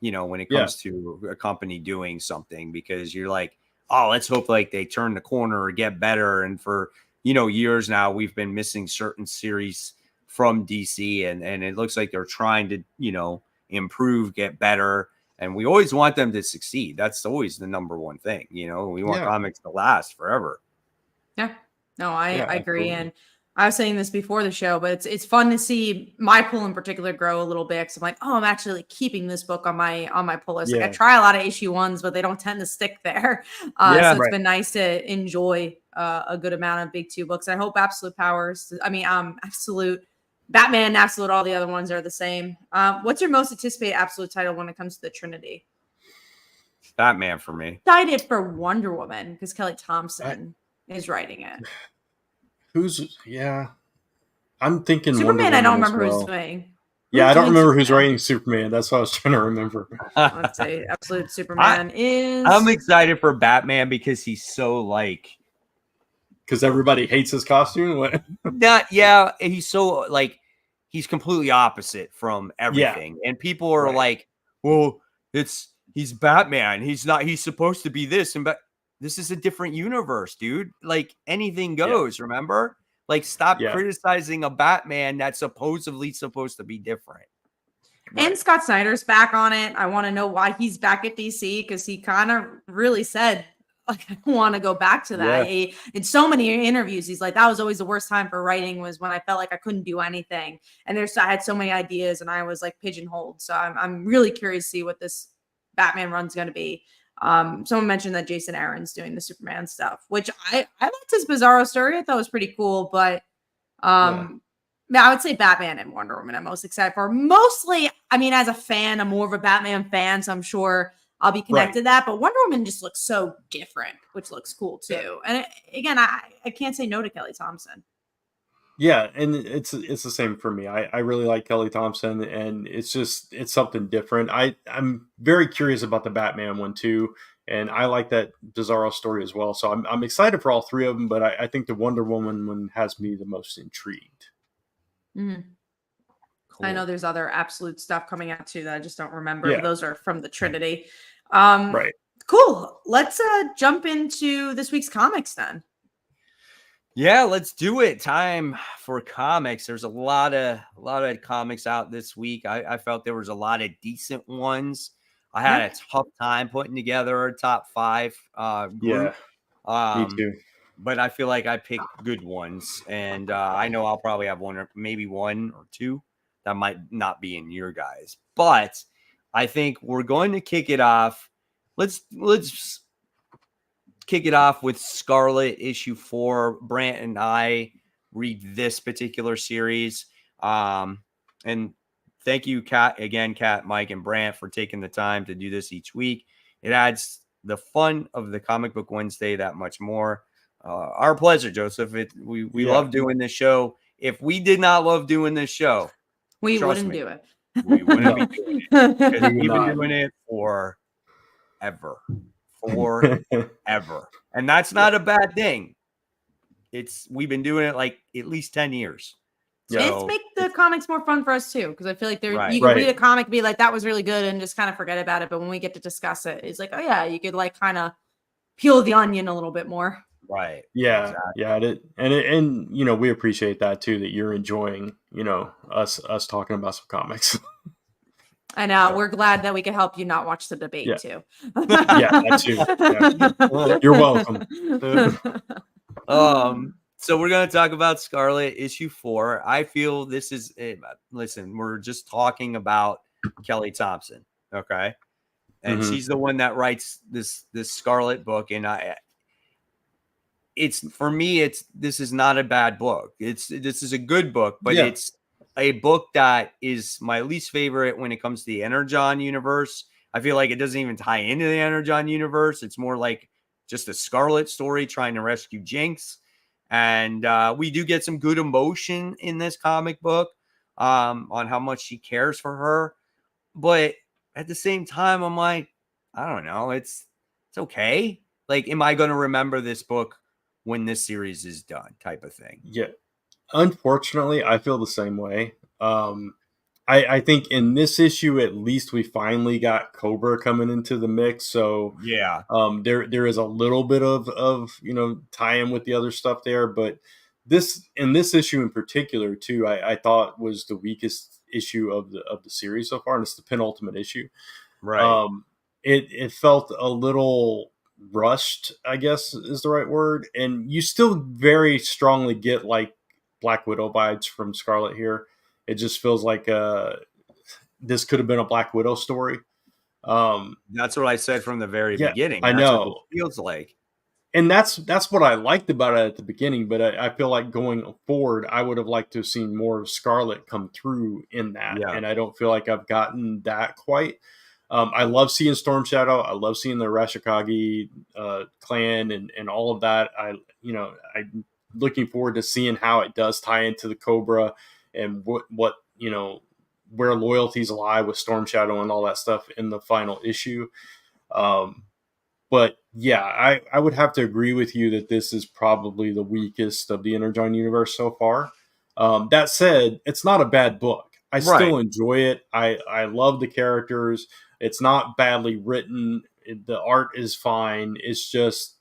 when it comes to a company doing something, because you're like, oh, let's hope like they turn the corner or get better. And for, years now, we've been missing certain series from DC, and it looks like they're trying to, improve, get better. And we always want them to succeed. That's always the number one thing. We want comics to last forever. Yeah, no, I agree. Absolutely. And I was saying this before the show, but it's fun to see my pull in particular grow a little bit. Because I'm like, oh, I'm actually keeping this book on my pull list. Like, I try a lot of issue ones, but they don't tend to stick there. So it's been nice to enjoy a good amount of big two books. I hope Absolute Absolute Batman, Absolute, all the other ones are the same. What's your most anticipated Absolute title when it comes to the Trinity? Batman for me. Excited for Wonder Woman because Kelly Thompson is writing it. I'm thinking Superman. I don't remember who's doing. I don't remember who's writing Superman. That's what I was trying to remember. Let's say Absolute Superman is. I'm excited for Batman because he's so because everybody hates his costume. He's so he's completely opposite from everything, and people are like, well, he's Batman. He's supposed to be this, but this is a different universe, dude. Like anything goes. Remember, stop criticizing a Batman that's supposedly supposed to be different. And Scott Snyder's back on it. I want to know why he's back at DC, because he kind of really said like I want to go back to that. In so many interviews, he's like, that was always the worst time for writing, was when I felt like I couldn't do anything. And I had so many ideas and I was like pigeonholed. So I'm really curious to see what this Batman run's going to be. Someone mentioned that Jason Aaron's doing the Superman stuff, which I liked his Bizarro story. I thought was pretty cool, but I would say Batman and Wonder Woman I'm most excited for. Mostly, I mean, as a fan, I'm more of a Batman fan, so I'm sure I'll be connected to that. But Wonder Woman just looks so different, which looks cool too. And again, I can't say no to Kelly Thompson. Yeah, and it's the same for me. I really like Kelly Thompson, and it's something different. I'm very curious about the Batman one too, and I like that Bizarro story as well. So I'm excited for all three of them, but I think the Wonder Woman one has me the most intrigued. Mm-hmm. Cool. I know there's other absolute stuff coming out too that I just don't remember. Yeah. But those are from the Trinity. Right. Cool. Let's jump into this week's comics then. Yeah, let's do it. Time for comics. There's a lot of comics out this week. I felt there was a lot of decent ones. I had a tough time putting together a top 5 group. Me too. But I feel like I picked good ones, and I know I'll probably have one or maybe one or two that might not be in your guys. But I think we're going to kick it off. Let's kick it off with Scarlet issue 4. Brant and I read this particular series. And thank you, Kat, Mike, and Brant, for taking the time to do this each week. It adds the fun of the Comic Book Wednesday that much more. Our pleasure, Joseph. We love doing this show. If we did not love doing this show, we wouldn't do it. We wouldn't be doing it. Because we've been doing it forever. And that's not a bad thing. We've been doing it like at least 10 years. So, it's make the comics more fun for us too, because I feel like you can read a comic and be like, that was really good, and just kind of forget about it. But when we get to discuss it, it's like, oh yeah, you could like kind of peel the onion a little bit more. Right. Yeah. Exactly. And you know, we appreciate that too, that you're enjoying, you know, us talking about some comics. I know. We're glad that we could help you not watch the debate too. That too. Yeah. You're welcome. So we're going to talk about Scarlet issue 4. I feel this is listen, we're just talking about Kelly Thompson, okay? And she's the one that writes this Scarlet book, and this is not a bad book. This is a good book, but it's a book that is my least favorite when it comes to the Energon universe. I feel like it doesn't even tie into the Energon universe. It's more like just a Scarlet story trying to rescue Jinx. And we do get some good emotion in this comic book on how much she cares for her. But at the same time, I'm like, I don't know. It's okay. Like, am I going to remember this book when this series is done, type of thing? Yeah. Unfortunately, I feel the same way. I think in this issue, at least we finally got Cobra coming into the mix. So there is a little bit of you know, tie-in with the other stuff there, but this issue in particular too, I thought was the weakest issue of the series so far, and it's the penultimate issue. Right. It felt a little rushed, I guess is the right word, and you still very strongly get like Black Widow vibes from Scarlet here. It just feels like this could have been a Black Widow story. That's what I said from the very beginning. That's know what it feels like, and that's what I liked about it at the beginning. But I feel like going forward, I would have liked to have seen more of Scarlet come through in that, and I don't feel like I've gotten that quite. I love seeing Storm Shadow. I love seeing the Rashikagi clan and all of that. I'm looking forward to seeing how it does tie into the Cobra and what you know, where loyalties lie with Storm Shadow and all that stuff in the final issue. But yeah, I would have to agree with you that this is probably the weakest of the Energon universe so far. That said, it's not a bad book. I still enjoy it. I love the characters. It's not badly written. The art is fine. It's just,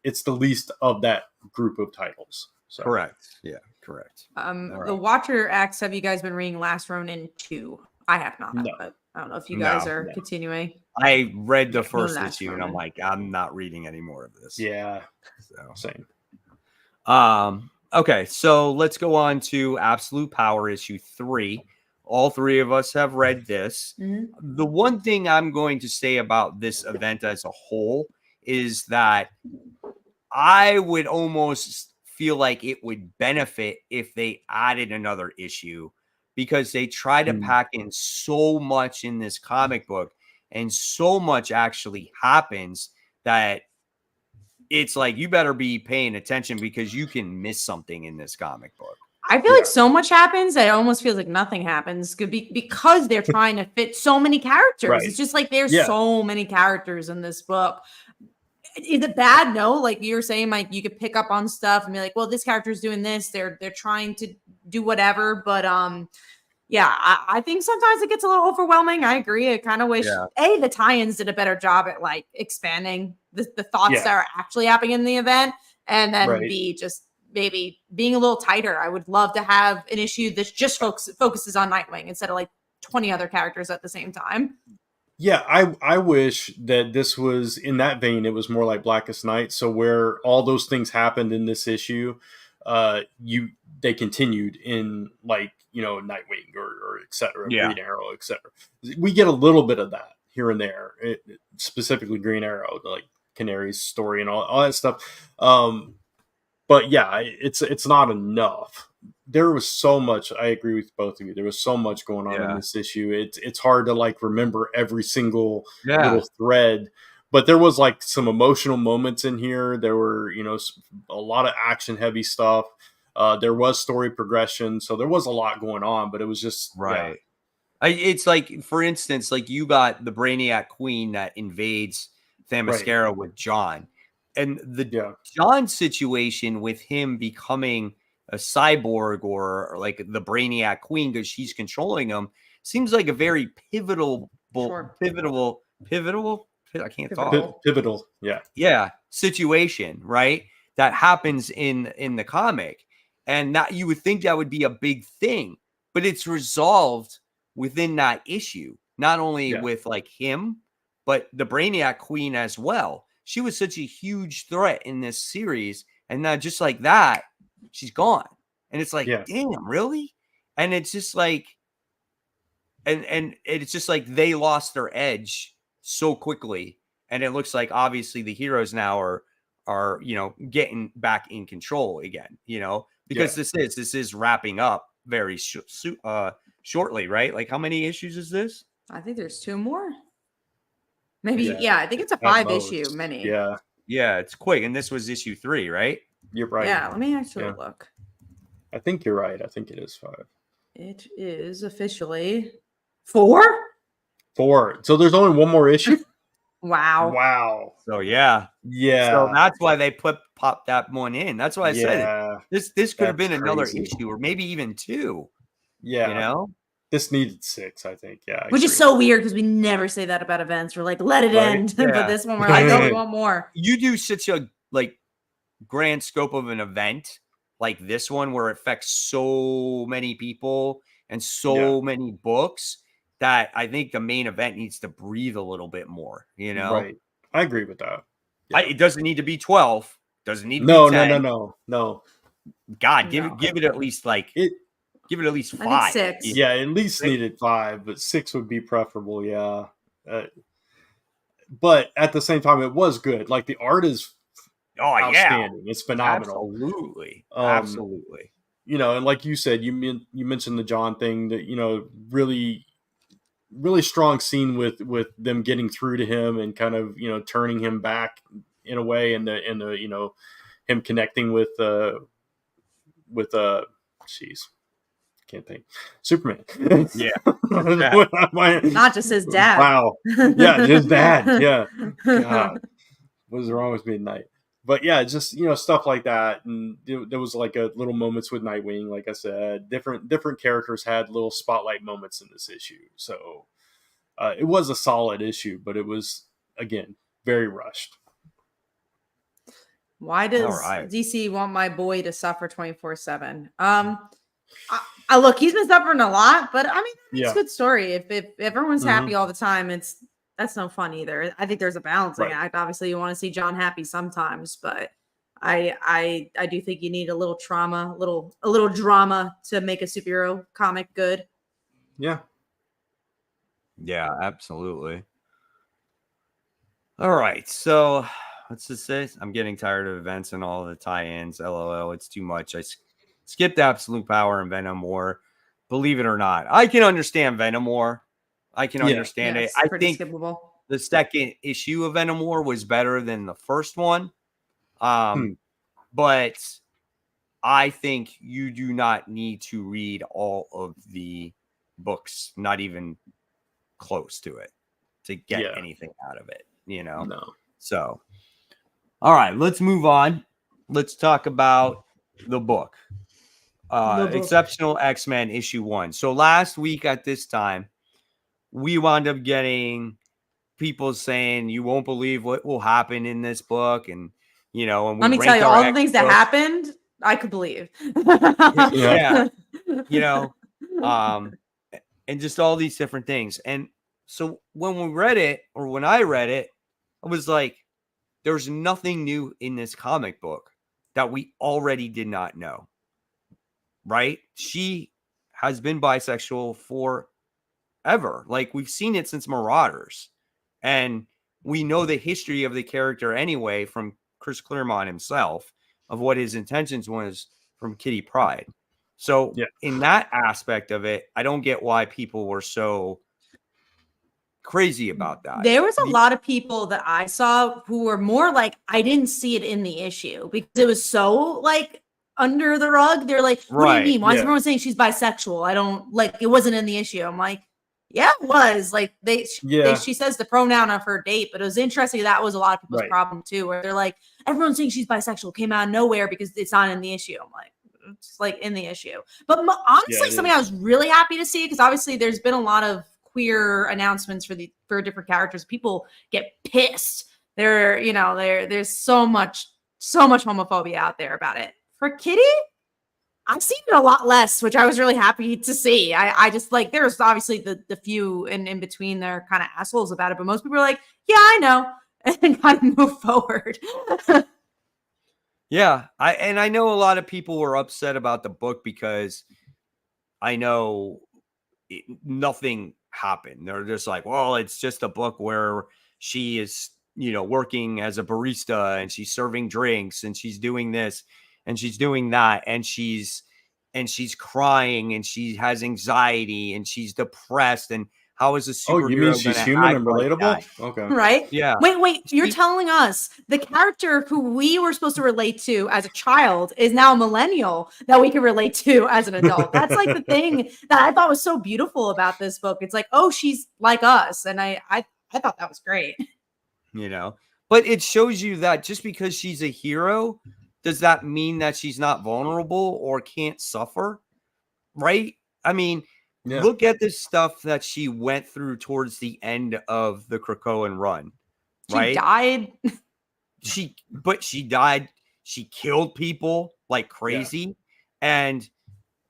it's the least of that group of titles. So. Correct. Yeah, correct. The Watcher X, have you guys been reading Last Ronin 2? I have not, but I don't know if you guys are continuing. I read the Yeah, no, first that's issue and I'm Roman. like, I'm not reading any more of this. Yeah, So, same. okay, so let's go on to Absolute Power issue 3. All three of us have read this. Mm-hmm. The one thing I'm going to say about this event as a whole is that I would almost feel like it would benefit if they added another issue, because they try to pack in so much in this comic book and so much actually happens that it's like you better be paying attention because you can miss something in this comic book. I feel like so much happens that it almost feels like nothing happens because they're trying to fit so many characters. Right. It's just like there's Yeah. so many characters in this book. Is it bad? No, like you were saying, Mike, you could pick up on stuff and be like, well, this character's doing this. They're trying to do whatever. But yeah, I think sometimes it gets a little overwhelming. I agree. I kind of wish the tie-ins did a better job at like expanding the thoughts that are actually happening in the event, and then B, just maybe being a little tighter. I would love to have an issue that just focuses on Nightwing instead of like 20 other characters at the same time. Yeah, I wish that this was in that vein. It was more like Blackest Night. So where all those things happened in this issue, they continued in like, you know, Nightwing or et cetera, Green Arrow, et cetera. We get a little bit of that here and there, specifically Green Arrow, like Canary's story and all that stuff. But yeah, it's not enough. There was so much. I agree with both of you. There was so much going on in this issue. It's hard to like remember every single little thread, but there was like some emotional moments in here. There were, you know, a lot of action heavy stuff. There was story progression, so there was a lot going on. But it was just it's like, for instance, like you got the Brainiac Queen that invades Themyscira with John, and the John situation with him becoming a cyborg or like the Brainiac Queen because she's controlling him seems like a very pivotal situation, right? That happens in the comic, and that you would think that would be a big thing, but it's resolved within that issue, not only with like him, but the Brainiac Queen as well. She was such a huge threat in this series, and now just like that, she's gone. And it's like, damn, really? And it's just like, and it's just like they lost their edge so quickly. And it looks like obviously the heroes now are you know, getting back in control again, you know, because this is wrapping up very shortly, right? Like how many issues is this? I think there's 2 more. Maybe, I think it's a 5-issue mini. Yeah, it's quick. And this was issue 3, right? You're right. Yeah, let me actually look. I think you're right. I think it is 5. It is officially 4? 4. So there's only one more issue? Wow. So so that's why they popped that one in. That's why I said it. This could have been another issue or maybe even 2. You know? This needed 6, I think. Which is so weird because we never say that about events. We're like, let it end. But this one, we're like, no, we want more. You do such a like grand scope of an event like this one where it affects so many people and so many books that I think the main event needs to breathe a little bit more, you know? Right. I agree with that. It doesn't need to be 12. Doesn't need to be 10. No. God, give it at least like give it at least 5. I think 6. Yeah, at least needed 5, but 6 would be preferable. But at the same time, it was good. Like the art is outstanding. It's phenomenal. Absolutely. You know, and like you said, you mentioned the John thing that, you know, really strong scene with them getting through to him and kind of, you know, turning him back in a way, and the you know, him connecting with can't think. Superman. Not just his dad. Wow. Yeah, his dad. Yeah. God. What is wrong with me at night? But yeah, just, you know, stuff like that. And there was like a little moments with Nightwing, like I said. Different characters had little spotlight moments in this issue. So it was a solid issue, but it was, again, very rushed. Why does DC want my boy to suffer 24/7? I look, he's been suffering a lot, but I mean, it's a good story. If everyone's happy all the time, that's no fun either. I think there's a balancing act. Obviously, you want to see John happy sometimes, but I do think you need a little trauma, a little drama to make a superhero comic good. Yeah. Yeah, absolutely. All right, so what's this say? I'm getting tired of events and all the tie-ins. LOL, it's too much. I skipped Absolute Power and Venom War. Believe it or not, I can understand Venom War. I can understand it. I think skippable. The second issue of Venom War was better than the first one. But I think you do not need to read all of the books, not even close to it, to get anything out of it, No. So, all right, let's move on. Let's talk about the book. Exceptional X-Men issue 1. So last week at this time, we wound up getting people saying you won't believe what will happen in this book, and and let me tell you all the things that happened. I could believe. And just all these different things. And so when we read it, or when I read it, I was like, there's nothing new in this comic book that we already did not know. Right? She has been bisexual forever. Like, we've seen it since Marauders. And we know the history of the character anyway from Chris Claremont himself, of what his intentions was from Kitty Pryde. So in that aspect of it, I don't get why people were so crazy about that. There was a lot of people that I saw who were more like, I didn't see it in the issue because it was so like under the rug. They're like, what do you mean? Why is everyone saying she's bisexual? I don't like, it wasn't in the issue. I'm like, yeah, it was. Like she says the pronoun of her date, but it was interesting. That was a lot of people's problem too, where they're like, everyone's saying she's bisexual, came out of nowhere because it's not in the issue. I'm like, it's like in the issue. But honestly, something I was really happy to see, because obviously there's been a lot of queer announcements for different characters. People get pissed. There's so much homophobia out there about it. For Kitty, I've seen it a lot less, which I was really happy to see. I just like, there's obviously the few in between, they're kind of assholes about it, but most people are like, yeah, I know, and kind of move forward. Yeah, I know a lot of people were upset about the book because I know nothing happened. They're just like, well, it's just a book where she is, working as a barista and she's serving drinks and she's doing this and she's doing that and she's crying and she has anxiety and she's depressed, and how is a superhero? Oh, you mean she's human and relatable? Like okay. Right? Yeah. Wait, you're telling us the character who we were supposed to relate to as a child is now a millennial that we can relate to as an adult. That's like the thing that I thought was so beautiful about this book. It's like, oh, she's like us. And I thought that was great. But it shows you that just because she's a hero, does that mean that she's not vulnerable or can't suffer? Right? I mean, look at the stuff that she went through towards the end of the Krakoan run. Right? She died. She died. She killed people like crazy. And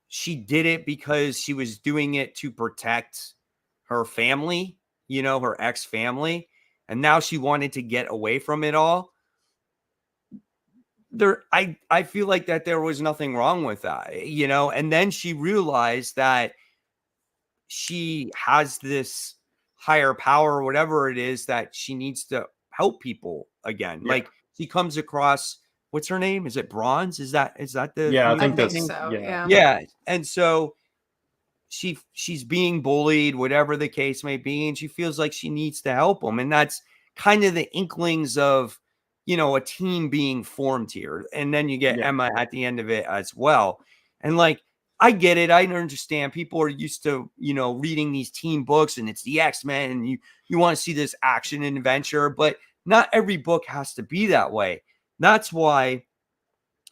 she did it because she was doing it to protect her family, her ex-family. And now she wanted to get away from it all. I feel like that there was nothing wrong with that, and then she realized that she has this higher power or whatever it is that she needs to help people again. Like, she comes across, what's her name? Is it Bronze? Is that the I think that's so. Yeah. And so she's being bullied, whatever the case may be, and she feels like she needs to help them. And that's kind of the inklings of, a team being formed here. And then you get Emma at the end of it as well. And like, I get it. I understand people are used to, reading these team books and it's the X-Men and you want to see this action and adventure, but not every book has to be that way. That's why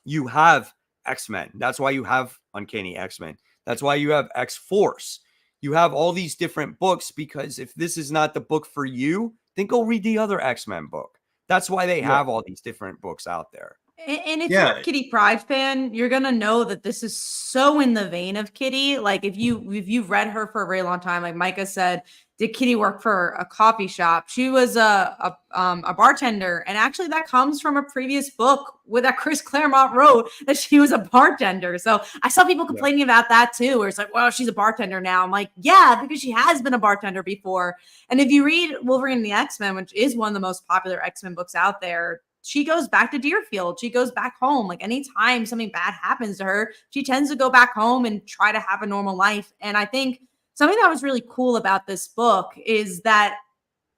you have X-Men. That's why you have Uncanny X-Men. That's why you have X-Force. You have all these different books, because if this is not the book for you, then go read the other X-Men book. That's why they have all these different books out there. And if you're a Kitty Pryde fan, you're gonna know that this is so in the vein of Kitty. Like, if you've read her for a very long time, like Micah said, did Kitty work for a coffee shop. She was a bartender, and actually that comes from a previous book that Chris Claremont wrote, that she was a bartender. So I saw people complaining about that too, where it's like, well, she's a bartender now. I'm like, yeah, because she has been a bartender before. And if you read Wolverine and the X-Men, which is one of the most popular X-Men books out there, she goes back to Deerfield. She goes back home. Like anytime something bad happens to her, she tends to go back home and try to have a normal life. And I think something that was really cool about this book is that,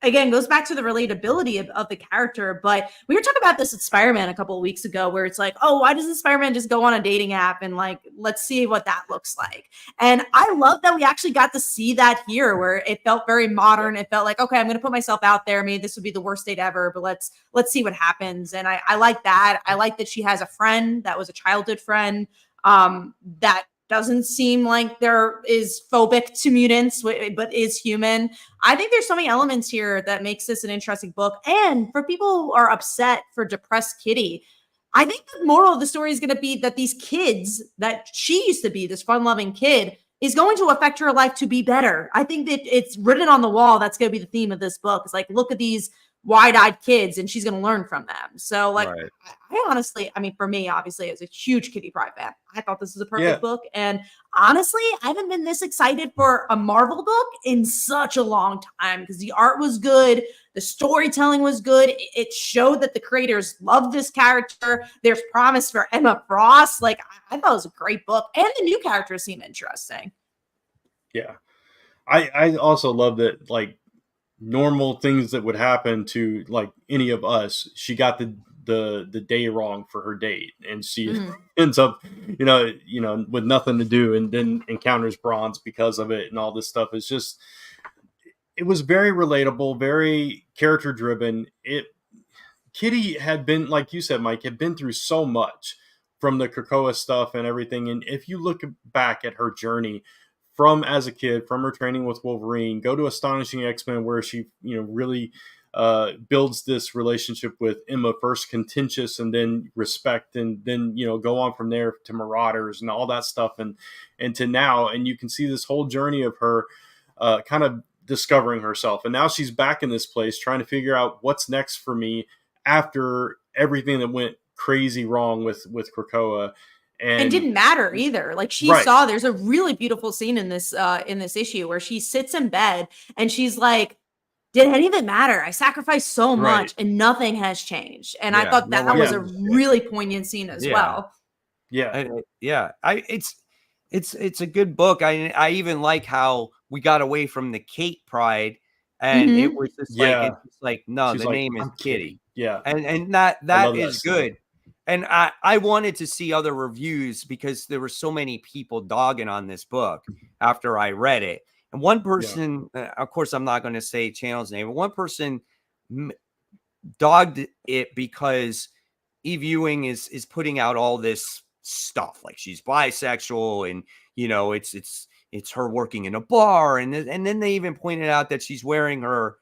again, goes back to the relatability of the character. But we were talking about this at Spider-Man a couple of weeks ago, where it's like, oh, why doesn't Spider-Man just go on a dating app and like, let's see what that looks like? And I love that we actually got to see that here, where it felt very modern. It felt like, okay, I'm going to put myself out there. Maybe this would be the worst date ever, but let's see what happens. And I like that. I like that she has a friend that was a childhood friend, that doesn't seem like there is phobic to mutants, but is human. I think there's so many elements here that makes this an interesting book. And for people who are upset for depressed Kitty, I think the moral of the story is going to be that these kids that she used to be, this fun-loving kid, is going to affect her life to be better. I think that it's written on the wall. That's going to be the theme of this book. It's like, look at these wide-eyed kids, and she's going to learn from them. So like, I honestly, I mean, for me, obviously, as a huge Kitty Pryde fan, I thought this was a perfect book. And honestly, I haven't been this excited for a Marvel book in such a long time, because the art was good. The storytelling was good. It showed that the creators loved this character. There's promise for Emma Frost. Like, I thought it was a great book. And the new characters seem interesting. Yeah. I also love that, like, normal things that would happen to like any of us, she got the day wrong for her date, and she ends up you know with nothing to do, and then encounters Bronze because of it, and all this stuff. Is just, it was very relatable, very character driven. Kitty had been, like you said, Mike, had been through so much from the Krakoa stuff and everything, and if you look back at her journey from as a kid, from her training with Wolverine, go to Astonishing X-Men, where she, really builds this relationship with Emma, first contentious and then respect, and then, go on from there to Marauders and all that stuff, and to now. And you can see this whole journey of her kind of discovering herself. And now she's back in this place trying to figure out what's next for me after everything that went crazy wrong with Krakoa. And it didn't matter either. Like, she saw, there's a really beautiful scene in this issue where she sits in bed and she's like, did any of it matter? I sacrificed so much and nothing has changed. And I thought that was a really poignant scene as well. Yeah. It's a good book. I even like how we got away from the Kate Pride, and it was just like, no, she's the name is Kitty. Yeah. And that is good. And I wanted to see other reviews, because there were so many people dogging on this book after I read it. And one person, of course, I'm not going to say channel's name, but one person dogged it because Eve Ewing is putting out all this stuff, like she's bisexual, and it's her working in a bar, and then they even pointed out that she's wearing her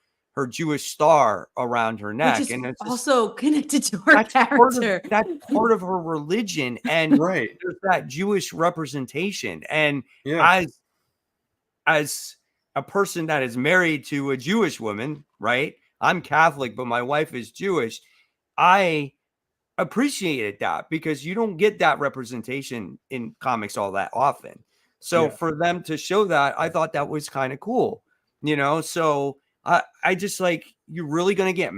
Jewish star around her neck, which is and it's also connected to her character. That's part of her religion, and there's that Jewish representation. And as a person that is married to a Jewish woman, right? I'm Catholic, but my wife is Jewish. I appreciated that, because you don't get that representation in comics all that often. So for them to show that, I thought that was kind of cool, so I just, like, you're really going to get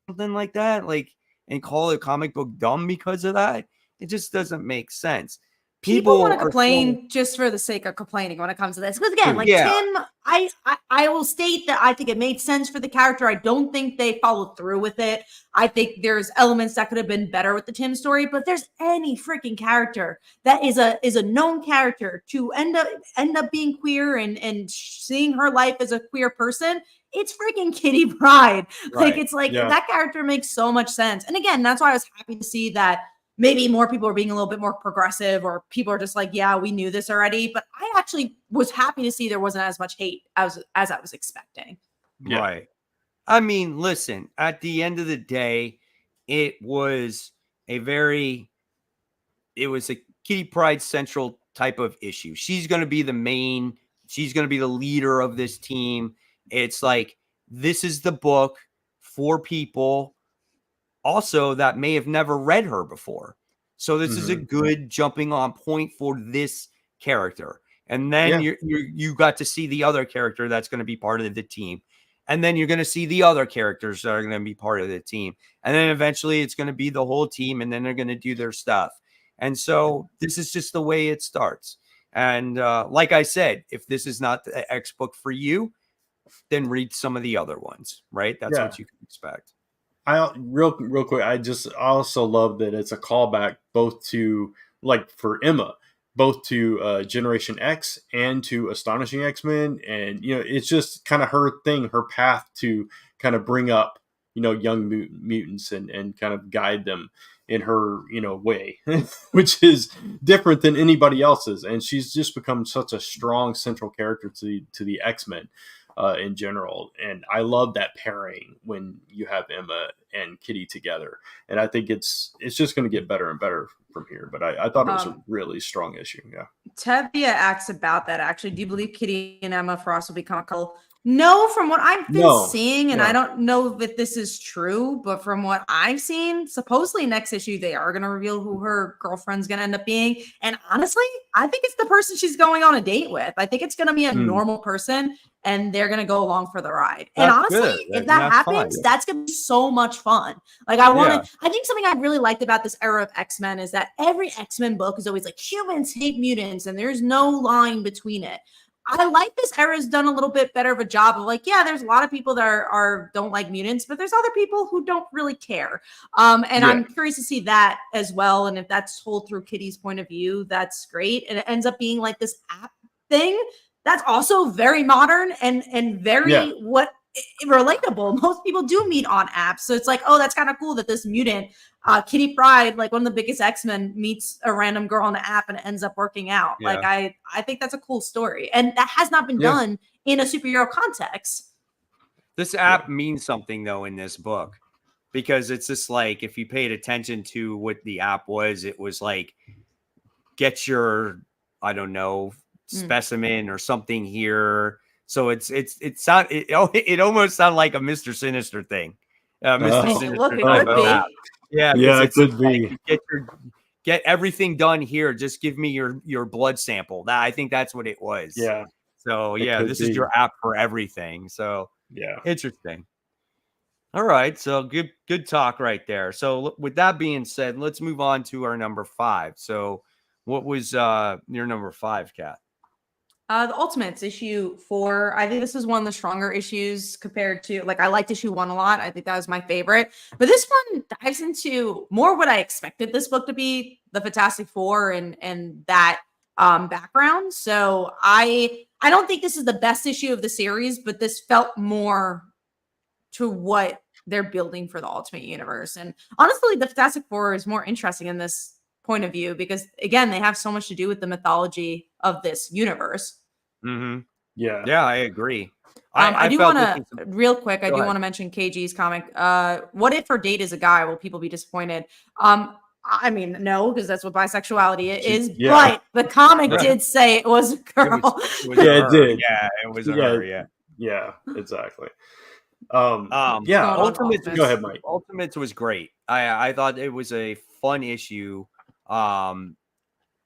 something like that, like, and call a comic book dumb because of that? It just doesn't make sense. People want to complain just for the sake of complaining when it comes to this. Because again, like Tim, I will state that I think it made sense for the character. I don't think they followed through with it. I think there's elements that could have been better with the Tim story, but there's any freaking character that is a known character to end up being queer and seeing her life as a queer person. It's freaking Kitty Pryde. Like, it's like that character makes so much sense. And again, that's why I was happy to see that maybe more people are being a little bit more progressive, or people are just like, yeah, we knew this already. But I actually was happy to see there wasn't as much hate as I was expecting. Right. I mean, listen, at the end of the day, it was a Kitty Pryde central type of issue. She's going to be the leader of this team. It's like, this is the book for people also that may have never read her before. So this is a good jumping on point for this character. And then you got to see the other character that's going to be part of the team. And then you're going to see the other characters that are going to be part of the team. And then eventually it's going to be the whole team, and then they're going to do their stuff. And so this is just the way it starts. And like I said, if this is not the X book for you, then read some of the other ones, right? That's what you can expect. I real quick, I also love that it's a callback both to, like, for Emma, both to Generation X and to Astonishing X-Men. And, you know, it's just kind of her thing, her path to kind of bring up, you know, young mutants and kind of guide them in her, you know, way, which is different than anybody else's. And she's just become such a strong central character to the X-Men in general. And I love that pairing when you have Emma and Kitty together. And I think it's just going to get better and better from here. But I thought it was a really strong issue. Yeah. Tevia asks about that, actually. Do you believe Kitty and Emma Frost will become a couple? No, from what I've been seeing, and I don't know that this is true, but from what I've seen, supposedly next issue, they are going to reveal who her girlfriend's going to end up being. And honestly, I think it's the person she's going on a date with. I think it's going to be a normal person, and they're going to go along for the ride. That's and honestly, if that happens, that's going to be so much fun. Like, I think something I really liked about this era of X-Men is that every X-Men book is always like, humans hate mutants, and there's no line between it. I like this era has done a little bit better of a job of like, yeah, there's a lot of people that are don't like mutants, but there's other people who don't really care. And I'm curious to see that as well. And if that's told through Kitty's point of view, that's great. And it ends up being like this app thing that's also very modern and very relatable. Most people do meet on apps. So it's like, oh, that's kind of cool that this mutant, Kitty Pryde, like one of the biggest X-Men, meets a random girl on an app and it ends up working out. Yeah. Like, I think that's a cool story. And that has not been done in a superhero context. This app means something, though, in this book, because it's just like, if you paid attention to what the app was, it was like, get your, I don't know, specimen or something here. So it almost sounded like a Mr. Sinister thing. Mr. Sinister. Yeah, it could be. Like, get everything done here. Just give me your blood sample. I think that's what it was. Yeah. So this is your app for everything. So interesting. All right. So good talk right there. So with that being said, let's move on to our number 5. So what was your number 5, Kat? The Ultimates, issue 4. I think this is one of the stronger issues compared to, like, I liked issue 1 a lot. I think that was my favorite. But this one dives into more what I expected this book to be, the Fantastic Four and that background. So I don't think this is the best issue of the series, but this felt more to what they're building for the Ultimate Universe. And honestly, the Fantastic Four is more interesting in this point of view because, again, they have so much to do with the mythology of this universe. Yeah, I agree. I do want to real quick. I do want to mention KG's comic. What if her date is a guy? Will people be disappointed? I mean, no, because that's what bisexuality is. But the comic did say it was a girl. It did. Yeah, it was a her. Yeah, exactly. Ultimates. Go ahead, Mike. Ultimates was great. I thought it was a fun issue.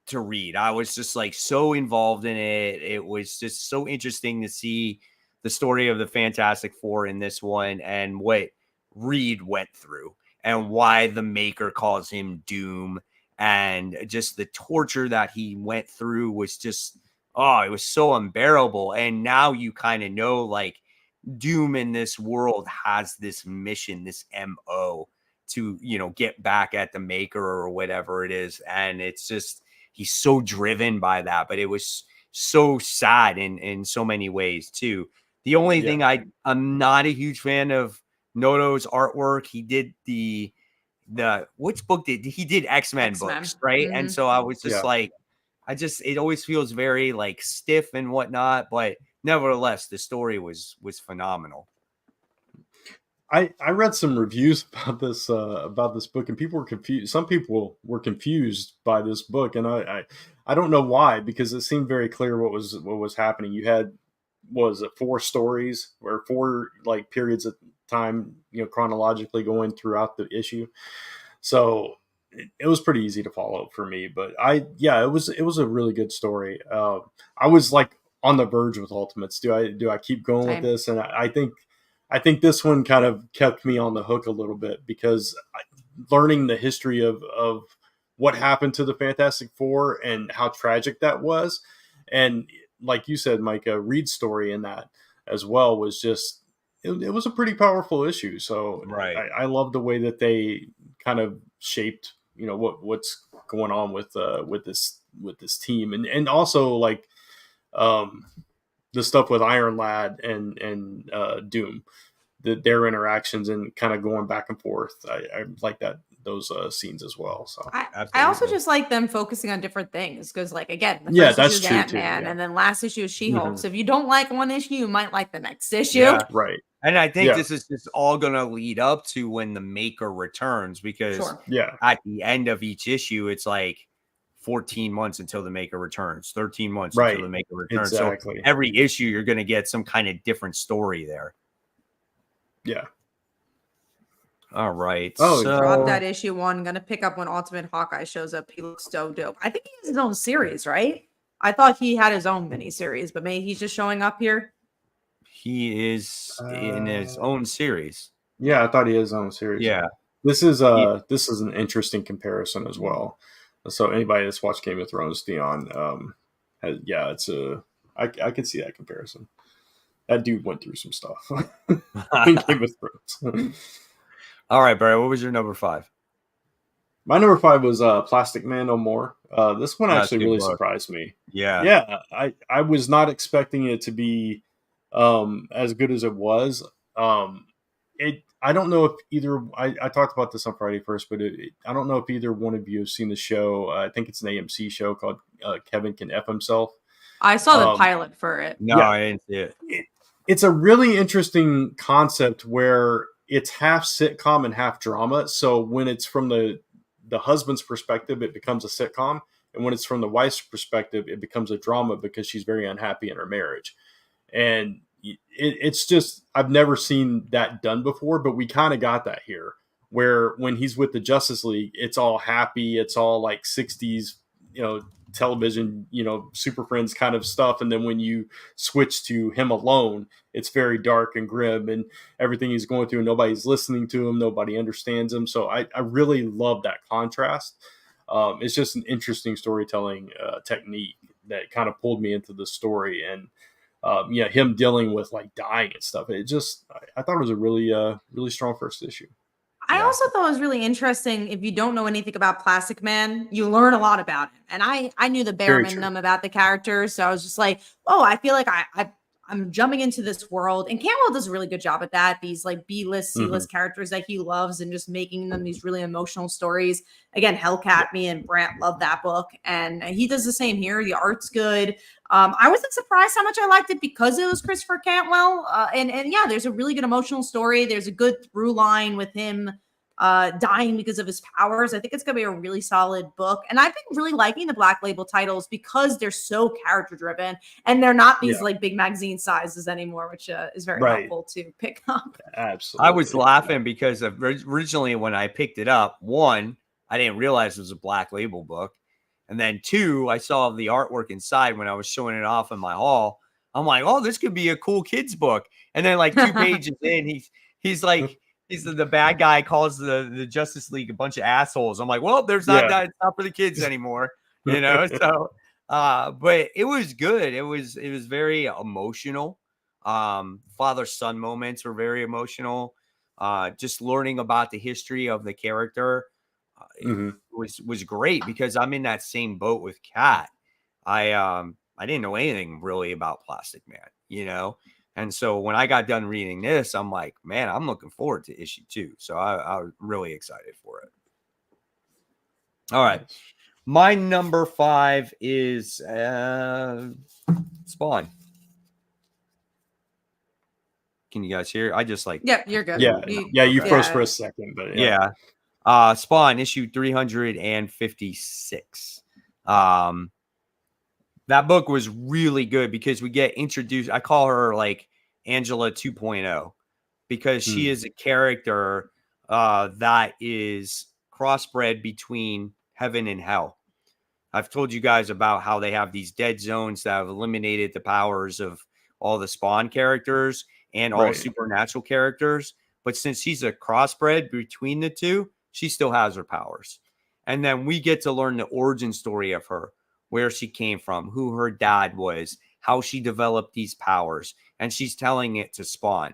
To read. I was just like so involved in it. It was just so interesting to see the story of the Fantastic Four in this one and what Reed went through and why the Maker calls him Doom and just the torture that he went through was just, it was so unbearable. And now you kind of know, like, Doom in this world has this mission, this MO to, get back at the Maker or whatever it is. And it's just, he's so driven by that, but it was so sad in so many ways too. The only thing I'm not a huge fan of Noto's artwork. He did the which book did he did X-Men books, right? And so I was just like, it always feels very like stiff and whatnot, but nevertheless, the story was phenomenal. I read some reviews about this book, and people were confused. Some people were confused by this book, and I don't know why, because it seemed very clear what was happening. You had was it 4 stories or 4 like periods of time, chronologically going throughout the issue. So it was pretty easy to follow for me, but it was a really good story. I was like on the verge with Ultimates. Do I keep going with this? And I think this one kind of kept me on the hook a little bit, because learning the history of what happened to the Fantastic Four and how tragic that was, and like you said, Micah, Reed's story in that as well was just it was a pretty powerful issue. So Right. I love the way that they kind of shaped what's going on with this team, and also like the stuff with Iron Lad and Doom, their interactions and kind of going back and forth. I like those scenes as well. So I also just like them focusing on different things, because like again, the first that's issue is true Ant-Man, too, and then last issue is She-Hulk. So if you don't like one issue, you might like the next issue. Yeah. Right. And I think this is just all going to lead up to when the Maker returns, because at the end of each issue, it's like 14 months until the Maker returns, 13 months until the Maker returns. Exactly. So every issue, you're going to get some kind of different story there. Yeah. All right. So drop that issue 1. Gonna pick up when Ultimate Hawkeye shows up. He looks so dope. I think he has his own series, right? I thought he had his own miniseries, but maybe he's just showing up here. He is in his own series. Yeah, I thought he had his own series. Yeah. This is an interesting comparison as well. So anybody that's watched Game of Thrones, Theon, I could see that comparison. That dude went through some stuff in Game of Thrones. All right, Barry, what was your number 5? My number 5 was Plastic Man No More. This one actually really surprised me. Yeah. I was not expecting it to be as good as it was. I don't know if either. I talked about this on Friday first, but I don't know if either one of you have seen the show. I think it's an AMC show called Kevin Can F Himself. I saw the pilot for it. No, I didn't see it. It's a really interesting concept where it's half sitcom and half drama. So when it's from the husband's perspective, it becomes a sitcom. And when it's from the wife's perspective, it becomes a drama because she's very unhappy in her marriage. And it's just, I've never seen that done before, but we kind of got that here, where when he's with the Justice League, it's all happy. It's all like 60s, television, Super Friends kind of stuff. And then when you switch to him alone, it's very dark and grim, and everything he's going through, nobody's listening to him. Nobody understands him. So I really love that contrast. It's just an interesting storytelling technique that kind of pulled me into the story, and him dealing with like dying and stuff. It just, I thought it was a really, really strong first issue. I also thought it was really interesting. If you don't know anything about Plastic Man, you learn a lot about him. And I knew the bare minimum about the character. So I was just like, oh, I feel like I'm jumping into this world. And Cantwell does a really good job at that. These like B-list, C-list characters that he loves, and just making them these really emotional stories. Again, Hellcat, me and Brant love that book. And he does the same here. The art's good. I wasn't surprised how much I liked it because it was Christopher Cantwell. And there's a really good emotional story. There's a good through line with him dying because of his powers. I think it's going to be a really solid book. And I've been really liking the Black Label titles because they're so character driven, and they're not these like big magazine sizes anymore, which is very helpful to pick up. Absolutely. I was laughing because originally when I picked it up, 1, I didn't realize it was a Black Label book. And then 2, I saw the artwork inside when I was showing it off in my hall. I'm like, oh, this could be a cool kid's book. And then like 2 pages in, he's like, he's the bad guy, calls the Justice League a bunch of assholes. I'm like, well, there's not that. It's not for the kids anymore, So, but it was good. It was very emotional. Father-son moments were very emotional. Just learning about the history of the character was great, because I'm in that same boat with Kat. I didn't know anything really about Plastic Man, And so when I got done reading this, I'm like, man, I'm looking forward to issue 2. So I was really excited for it. All right. My number 5 is Spawn. Can you guys hear? I just like. Yep, you're good. You froze for a second, but Spawn issue 356. That That book was really good because we get introduced. I call her like Angela 2.0 because she is a character that is crossbred between heaven and hell. I've told you guys about how they have these dead zones that have eliminated the powers of all the Spawn characters and all supernatural characters. But since she's a crossbred between the two, she still has her powers. And then we get to learn the origin story of her, where she came from, who her dad was, how she developed these powers. And she's telling it to Spawn.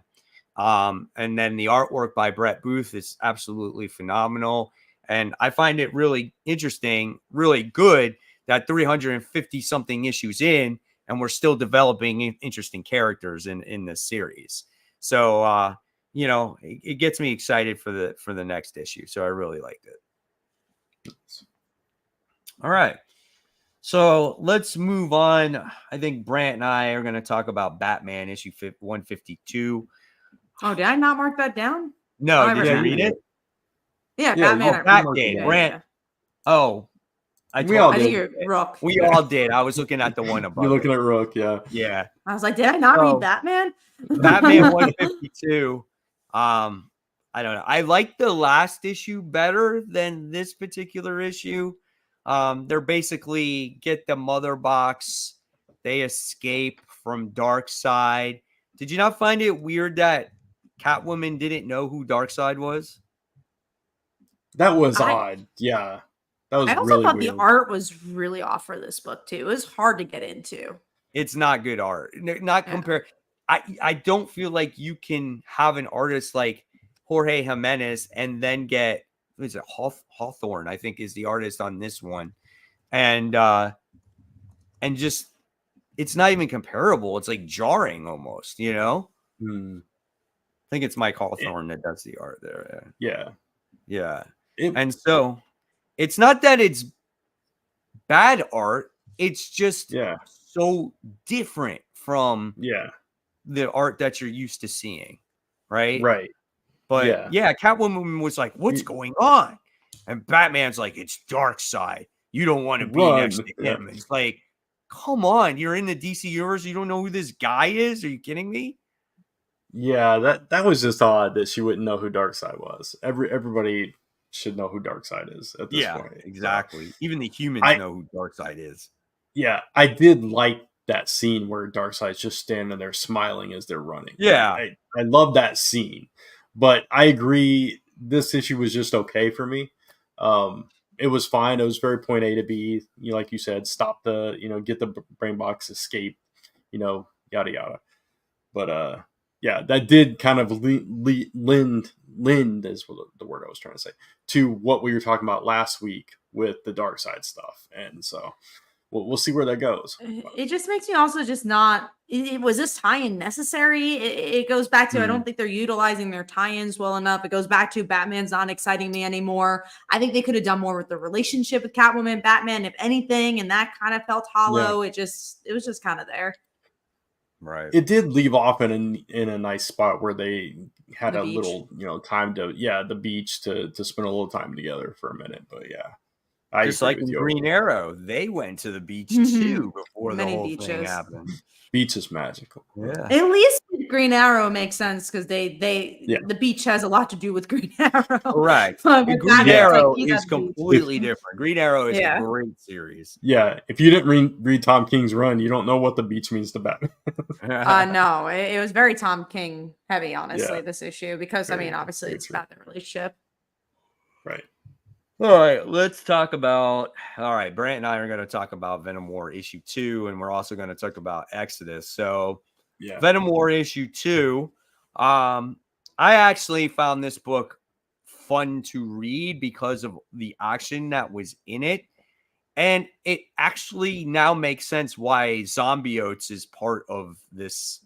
And then the artwork by Brett Booth is absolutely phenomenal. And I find it really interesting, really good that 350 something issues in, and we're still developing interesting characters in this series. So, it gets me excited for the next issue. So I really liked it. All right. So let's move on. I think Brant and I are going to talk about Batman issue 152. Oh, did I not mark that down? No, did you read it? Yeah, Batman. Brant. Oh, I think you're Rook. We all did. I was looking at the one above. You're looking at Rook, yeah. Yeah. I was like, did I not read Batman? Batman 152. I don't know. I like the last issue better than this particular issue. They're basically get the mother box. They escape from Darkseid. Did you not find it weird that Catwoman didn't know who Darkseid was? That was odd. Yeah. That was I also really thought weird. the art was really off for this book too. It was hard to get into. It's not good art. Not compare. I don't feel like you can have an artist like Jorge Jimenez and then get Hawthorne, I think is the artist on this one. And just it's not even comparable. It's like jarring almost, I think it's Mike Hawthorne that does the art there. Yeah. And so it's not that it's bad art. It's just so different from the art that you're used to seeing. Right. But Catwoman was like, what's going on? And Batman's like, it's Darkseid. You don't want to be next to him. And it's like, come on. You're in the DC universe. You don't know who this guy is? Are you kidding me? Yeah, that was just odd that she wouldn't know who Darkseid was. Everybody should know who Darkseid is at this point. Exactly. So, even the humans know who Darkseid is. Yeah, I did like that scene where Darkseid's just standing there smiling as they're running. Yeah. I love that scene. But I agree, this issue was just okay for me. It was fine. It was very point A to B. Like you said, stop the, get the brain box, escape, yada yada. But that did kind of lend is the word I was trying to say, to what we were talking about last week with the Darkseid stuff. And so we'll see where that goes. It just makes me also just not. Was this tie-in necessary? It goes back to I don't think they're utilizing their tie-ins well enough. It goes back to Batman's not exciting me anymore. I think they could have done more with the relationship with Catwoman, Batman, if anything, and that kind of felt hollow. Yeah. It was just kind of there. Right. It did leave off in a nice spot where they had a little, time to the beach to spend a little time together for a minute. But just like in Green Arrow, they went to the beach too before the whole thing happened. Beach is magical. Yeah. At least Green Arrow makes sense because the beach has a lot to do with Green Arrow. Right. Green Arrow is completely different. Green Arrow is a great series. Yeah. If you didn't read Tom King's run, you don't know what the beach means to Batman. No, it was very Tom King heavy, honestly, this issue, because obviously it's about their relationship. Right. All right, let's talk about. All right, Brant and I are going to talk about Venom War issue 2, and we're also going to talk about Exodus. So, Venom War issue 2. I actually found this book fun to read because of the action that was in it, and it actually now makes sense why Zombiotes is part of this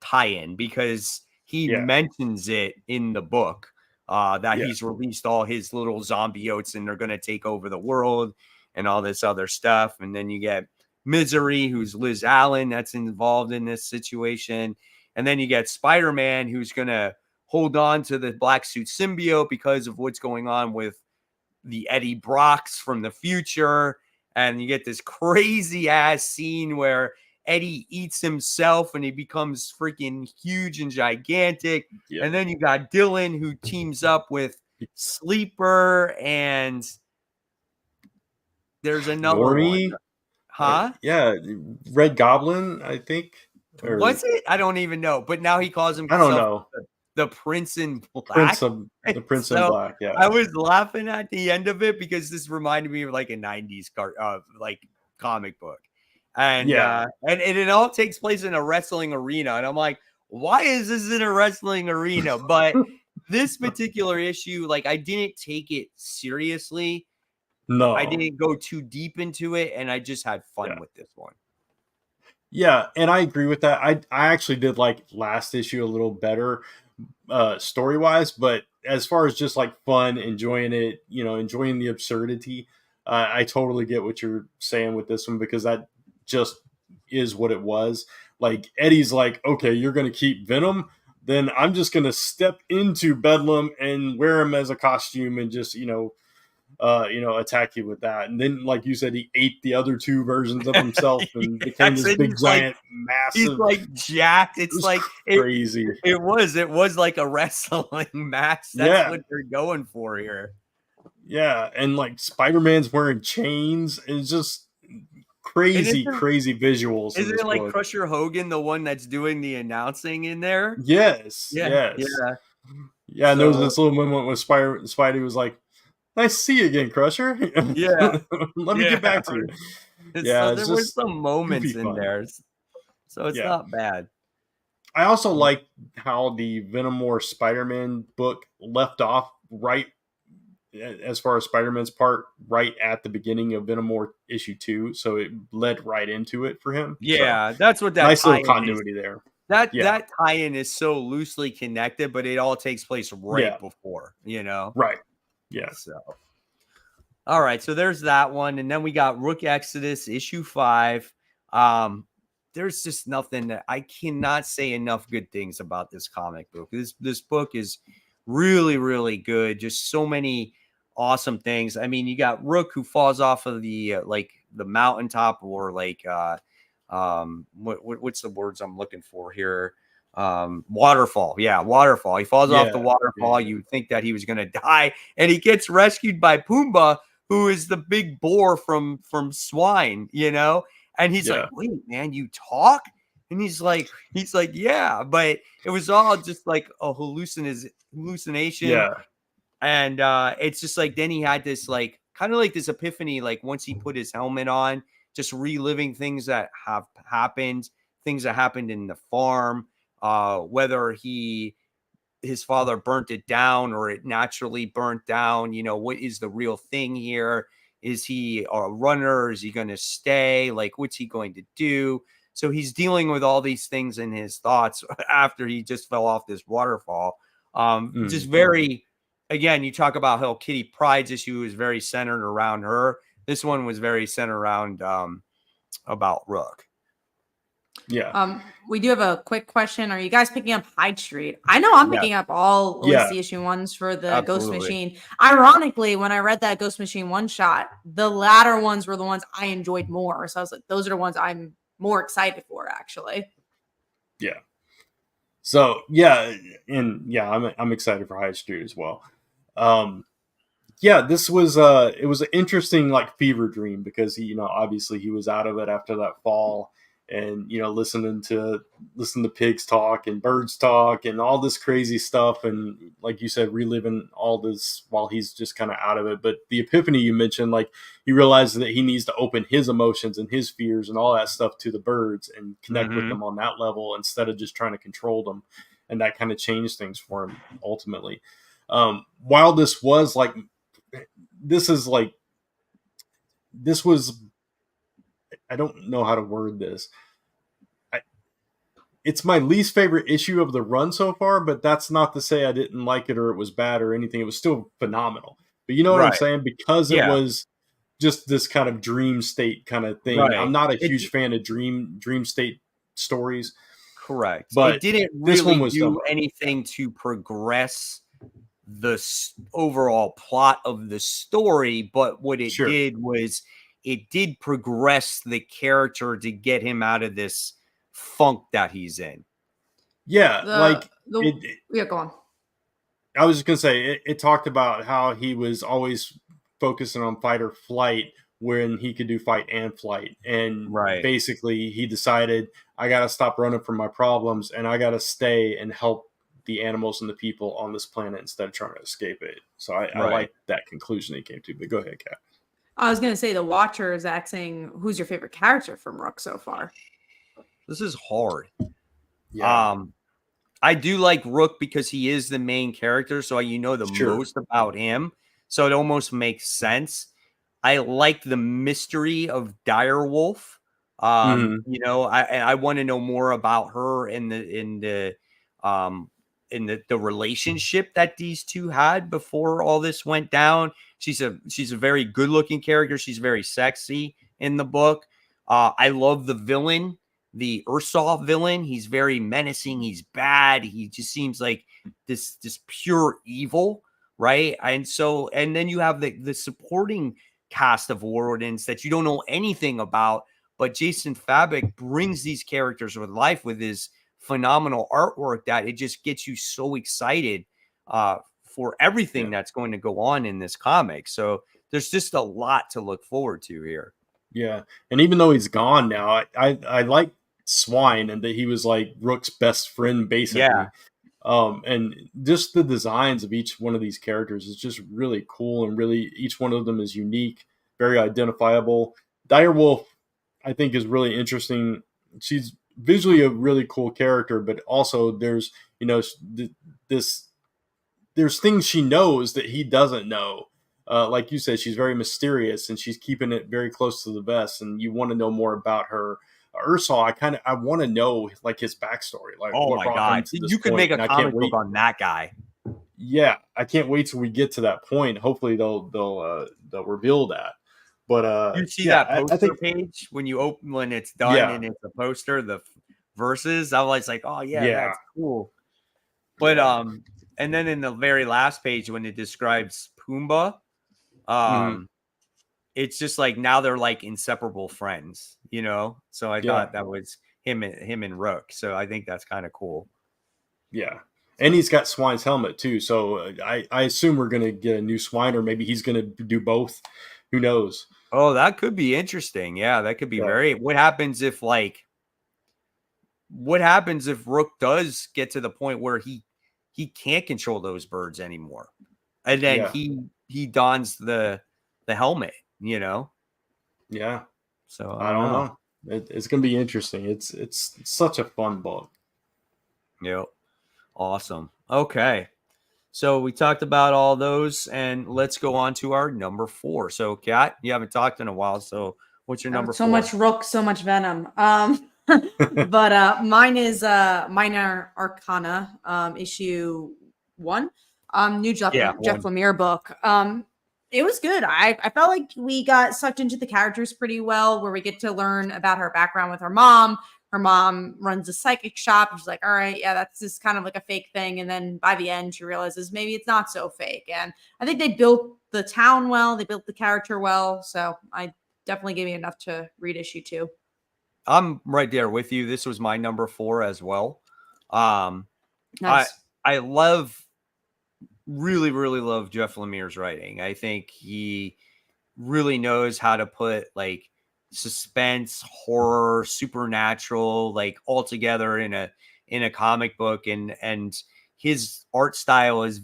tie-in because he mentions it in the book. That he's released all his little zombiotes and they're going to take over the world and all this other stuff. And then you get Misery, who's Liz Allen, that's involved in this situation. And then you get Spider-Man, who's going to hold on to the black suit symbiote because of what's going on with the Eddie Brocks from the future. and you get this crazy ass scene where Eddie eats himself and he becomes freaking huge and gigantic. Yeah. And then you got Dylan who teams up with Sleeper, and there's another Normie? one. Huh? Yeah, Red Goblin, I think. Or, Was it? I don't even know. But now he calls I don't himself know. the Prince in Black. Prince in Black. Yeah. I was laughing at the end of it because this reminded me of like a 90s like comic book. And and it all takes place in a wrestling arena. And I'm like, why is this in a wrestling arena? But this particular issue, like, I didn't take it seriously. No, I didn't go too deep into it, and I just had fun with this one. Yeah, and I agree with that. I actually did like last issue a little better story wise, but as far as just like fun, enjoying it, enjoying the absurdity, I totally get what you're saying with this one, because that just is what it was. Like, Eddie's like, okay, you're going to keep Venom, then I'm just going to step into Bedlam and wear him as a costume and just, attack you with that. And then, like you said, he ate the other two versions of himself and became this big, giant, massive. He's like jacked. It's like crazy. It was like a wrestling match. That's what they're going for here. Yeah, and like Spider-Man's wearing chains. It's just crazy visuals. Isn't it like book. Crusher Hogan, the one that's doing the announcing in there? Yes. Yeah. And there was this little moment when Spidey was like, "Nice to see you again, Crusher." Yeah. Let me get back to you. There were some moments in there. So it's not bad. I also like how the Venom War Spider-Man book left off right, as far as Spider-Man's part, right at the beginning of Venom War issue 2. So it led right into it for him. Yeah, so, that's what that nice little continuity there. That tie-in is so loosely connected, but it all takes place right before, Right. Yeah. So, all right. So there's that one. And then we got Rook Exodus issue 5. There's just nothing that I cannot say enough good things about this comic book. This book is really, really good. Just so many awesome things. I mean, you got Rook who falls off of the mountaintop, or like what's the words I'm looking for here? Waterfall. Yeah, waterfall. He falls off the waterfall. You think that he was gonna die, and he gets rescued by Pumbaa, who is the big boar from Swine, and he's like, "Wait, man, you talk?" And he's like, "Yeah," but it was all just like a hallucination. Yeah. And it's just like, then he had this like kind of like this epiphany, like once he put his helmet on, just reliving things that have happened, things that happened in the farm, whether his father burnt it down or it naturally burnt down. What is the real thing here? Is he a runner? Is he going to stay? Like, what's he going to do? So he's dealing with all these things in his thoughts after he just fell off this waterfall. Just very, again, you talk about how Kitty Pryde's issue is very centered around her. This one was very centered around about Rook. Yeah. We do have a quick question. Are you guys picking up Hyde Street? I know I'm picking up all the issue ones for the Ghost Machine. Ironically, when I read that Ghost Machine one shot, the latter ones were the ones I enjoyed more. So I was like, those are the ones I'm more excited for, actually. Yeah. So I'm excited for Hyde Street as well. This was it was an interesting like fever dream, because he, obviously he was out of it after that fall, and listening to pigs talk and birds talk and all this crazy stuff, and like you said, reliving all this while he's just kind of out of it. But the epiphany you mentioned, like, he realizes that he needs to open his emotions and his fears and all that stuff to the birds and connect with them on that level instead of just trying to control them, and that kind of changed things for him ultimately. While this was I don't know how to word this. It's my least favorite issue of the run so far, but that's not to say I didn't like it or it was bad or anything. It was still phenomenal. But you know what I'm saying? Because it was just this kind of dream state kind of thing. Right. I'm not a huge fan of dream state stories. Correct. But it didn't really do anything to progress the overall plot of the story, but what it did was it did progress the character to get him out of this funk that he's in. Yeah, Yeah, go on. I was just gonna say it talked about how he was always focusing on fight or flight when he could do fight and flight, and basically he decided I got to stop running from my problems and I got to stay and help the animals and the people on this planet instead of trying to escape it. So I like that conclusion he came to. But go ahead, Kat. I was gonna say the Watcher is asking, who's your favorite character from Rook so far? This is hard. Yeah. I do like Rook because he is the main character, so you know the most about him. So it almost makes sense. I like the mystery of Direwolf. You know, I want to know more about her in the relationship that these two had before all this went down. She's a very good looking character. She's very sexy in the book. I love the villain. The Ursaw villain, he's very menacing. He's bad. He just seems like this pure evil, right? And then you have the supporting cast of Warlords that you don't know anything about, but Jason Fabok brings these characters with life with his phenomenal artwork that it just gets you so excited for everything that's going to go on in this comic. So there's just a lot to look forward to here. Yeah, and even though he's gone now, I like Swine and that he was like Rook's best friend basically. Yeah. And just the designs of each one of these characters is just really cool, and really each one of them is unique, very identifiable. Direwolf, I think, is really interesting. She's visually a really cool character, but also there's there's things she knows that he doesn't know. Like you said, she's very mysterious and she's keeping it very close to the vest, and you want to know more about her. Ursaw, I want to know like his backstory. Like, oh my god, you could make a comic book on that guy. Yeah, I can't wait till we get to that point. Hopefully, they'll reveal that. But you see that poster page when it's done and it's a poster, the verses. I was like, oh yeah, that's cool. But and then in the very last page when it describes Pumbaa, it's just like now they're like inseparable friends, you know? So I thought that was him and Rook. So I think that's kind of cool. Yeah. And he's got Swine's helmet too. So I assume we're going to get a new Swine, or maybe he's going to do both. Who knows? Oh, that could be interesting. Yeah, that could be what happens if Rook does get to the point where he can't control those birds anymore. And then he dons the helmet, you know? Yeah. So I don't know. It's going to be interesting. It's such a fun book. Yep. Awesome. Okay. So we talked about all those, and let's go on to our number 4. So Kat, you haven't talked in a while. So what's your number 4? So much Rook, so much Venom. But mine is Minor Arcana, issue 1. New Jeff Lemire book. It was good. I felt like we got sucked into the characters pretty well, where we get to learn about her background with her mom. Her mom runs a psychic shop. She's like, all right, yeah, that's just kind of like a fake thing. And then by the end, she realizes maybe it's not so fake. And I think they built the town well. They built the character well. So I definitely gave me enough to read issue 2. I'm right there with you. This was my number 4 as well. Nice. I really love Jeff Lemire's writing. I think he really knows how to put like suspense, horror, supernatural, like all together in a comic book, and his art style is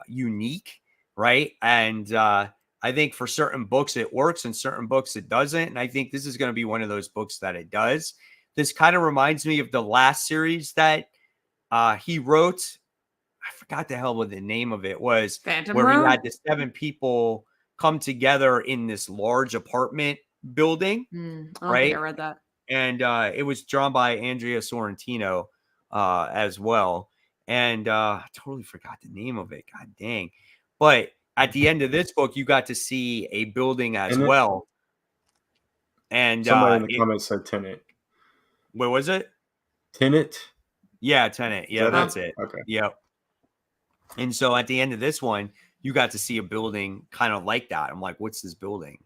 unique, right? And I think for certain books it works and certain books it doesn't, and I think this is going to be one of those books that it does. This kind of reminds me of the last series that he wrote. I forgot the hell what the name of it was, Phantom where Road? he had the 7 people come together in this large apartment building. I don't right? think I read that. And it was drawn by Andrea Sorrentino as well. And I totally forgot the name of it. God dang. But at the end of this book, you got to see a building as well. And somebody in the comments said Tenet. What was it? Tenet? Yeah, Tenet. Yeah, that's it. Okay. Yep. And so at the end of this one, you got to see a building kind of like that. I'm like, what's this building?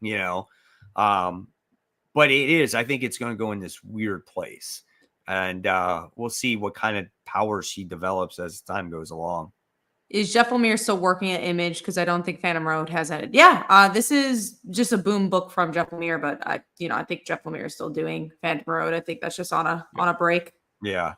But it is, I think it's going to go in this weird place, and we'll see what kind of power she develops as time goes along. Is Jeff Lemire still working at Image? Because I don't think Phantom Road has ended. Yeah, this is just a boom book from Jeff Lemire, but I think Jeff Lemire is still doing Phantom Road. I think that's just on a break. Yeah,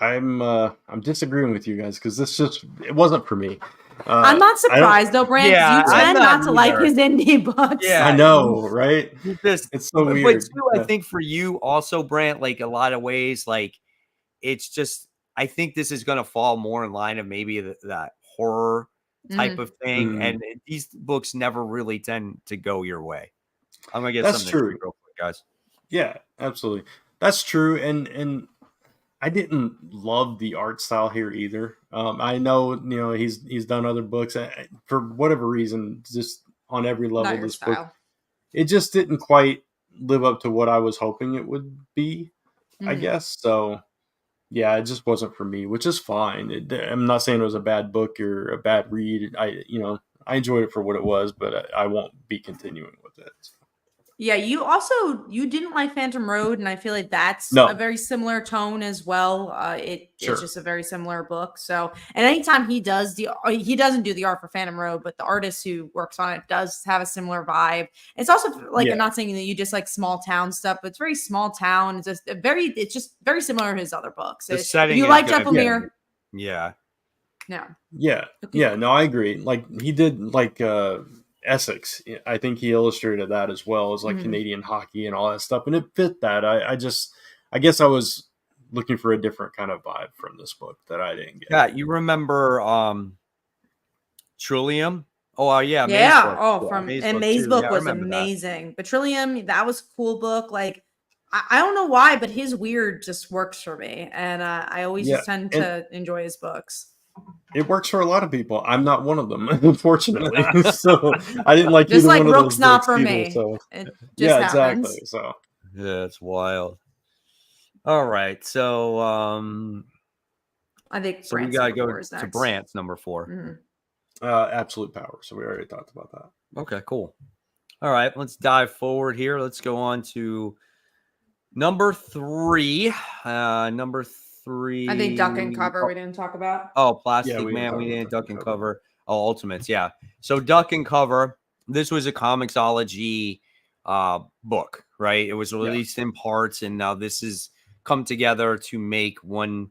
I'm disagreeing with you guys because it wasn't for me. I'm not surprised though, Brant. Yeah, you tend not to like his indie books. Yeah, I know, right? It's so weird. But too, I think for you also, Brant, like a lot of ways, like it's just, I think this is going to fall more in line of maybe that horror type of thing. And these books never really tend to go your way. I'm going to get something true. Real quick, guys. Yeah, absolutely. That's true. And I didn't love the art style here either. I know, he's done other books for whatever reason, just on every level. This book, it just didn't quite live up to what I was hoping it would be, I guess. So yeah, it just wasn't for me, which is fine. I'm not saying it was a bad book or a bad read. I enjoyed it for what it was, but I won't be continuing with it. Yeah, you didn't like Phantom Road, and I feel like that's a very similar tone as well. It's just a very similar book. So, and anytime he doesn't do the art for Phantom Road, but the artist who works on it does have a similar vibe. It's also like, I'm not saying that you just like small town stuff, but it's very small town. It's just very similar to his other books. The setting, you like Jeff Lemire? Yeah. No, I agree. Like he did like Essex. I think he illustrated that as well as like Canadian hockey and all that stuff, and it fit that. I guess I was looking for a different kind of vibe from this book that I didn't get. Yeah, you remember Trillium? Oh yeah, Maze book was amazing. But Trillium, that was a cool book. Like I don't know why, but his weird just works for me, and I always just tend to enjoy his books. It works for a lot of people. I'm not one of them, unfortunately. So I didn't like just either like one Rook's of those not for either, me. So. It just happens. Exactly. So yeah, it's wild. All right, so I think so we gotta go to Brant's number 4. Absolute Power. So we already talked about that. Okay, cool. All right, let's dive forward here. Let's go on to number 3. Number 3. I think Duck and Cover we didn't talk about. Oh, Plastic Man, we didn't Duck and Cover. Oh, Ultimates, yeah. So Duck and Cover, this was a Comixology book, right? It was released in parts, and now this has come together to make one,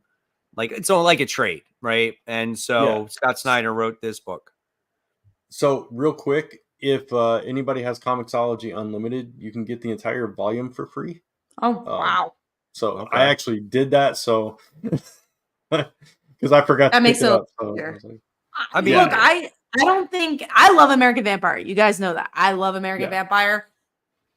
like it's all like a trade, right? And so Scott Snyder wrote this book. So real quick, if anybody has Comixology Unlimited, you can get the entire volume for free. Oh, wow. So I actually did that. So because I forgot that to makes pick it up. So I mean, look, I don't think I love American Vampire. You guys know that. I love American Vampire.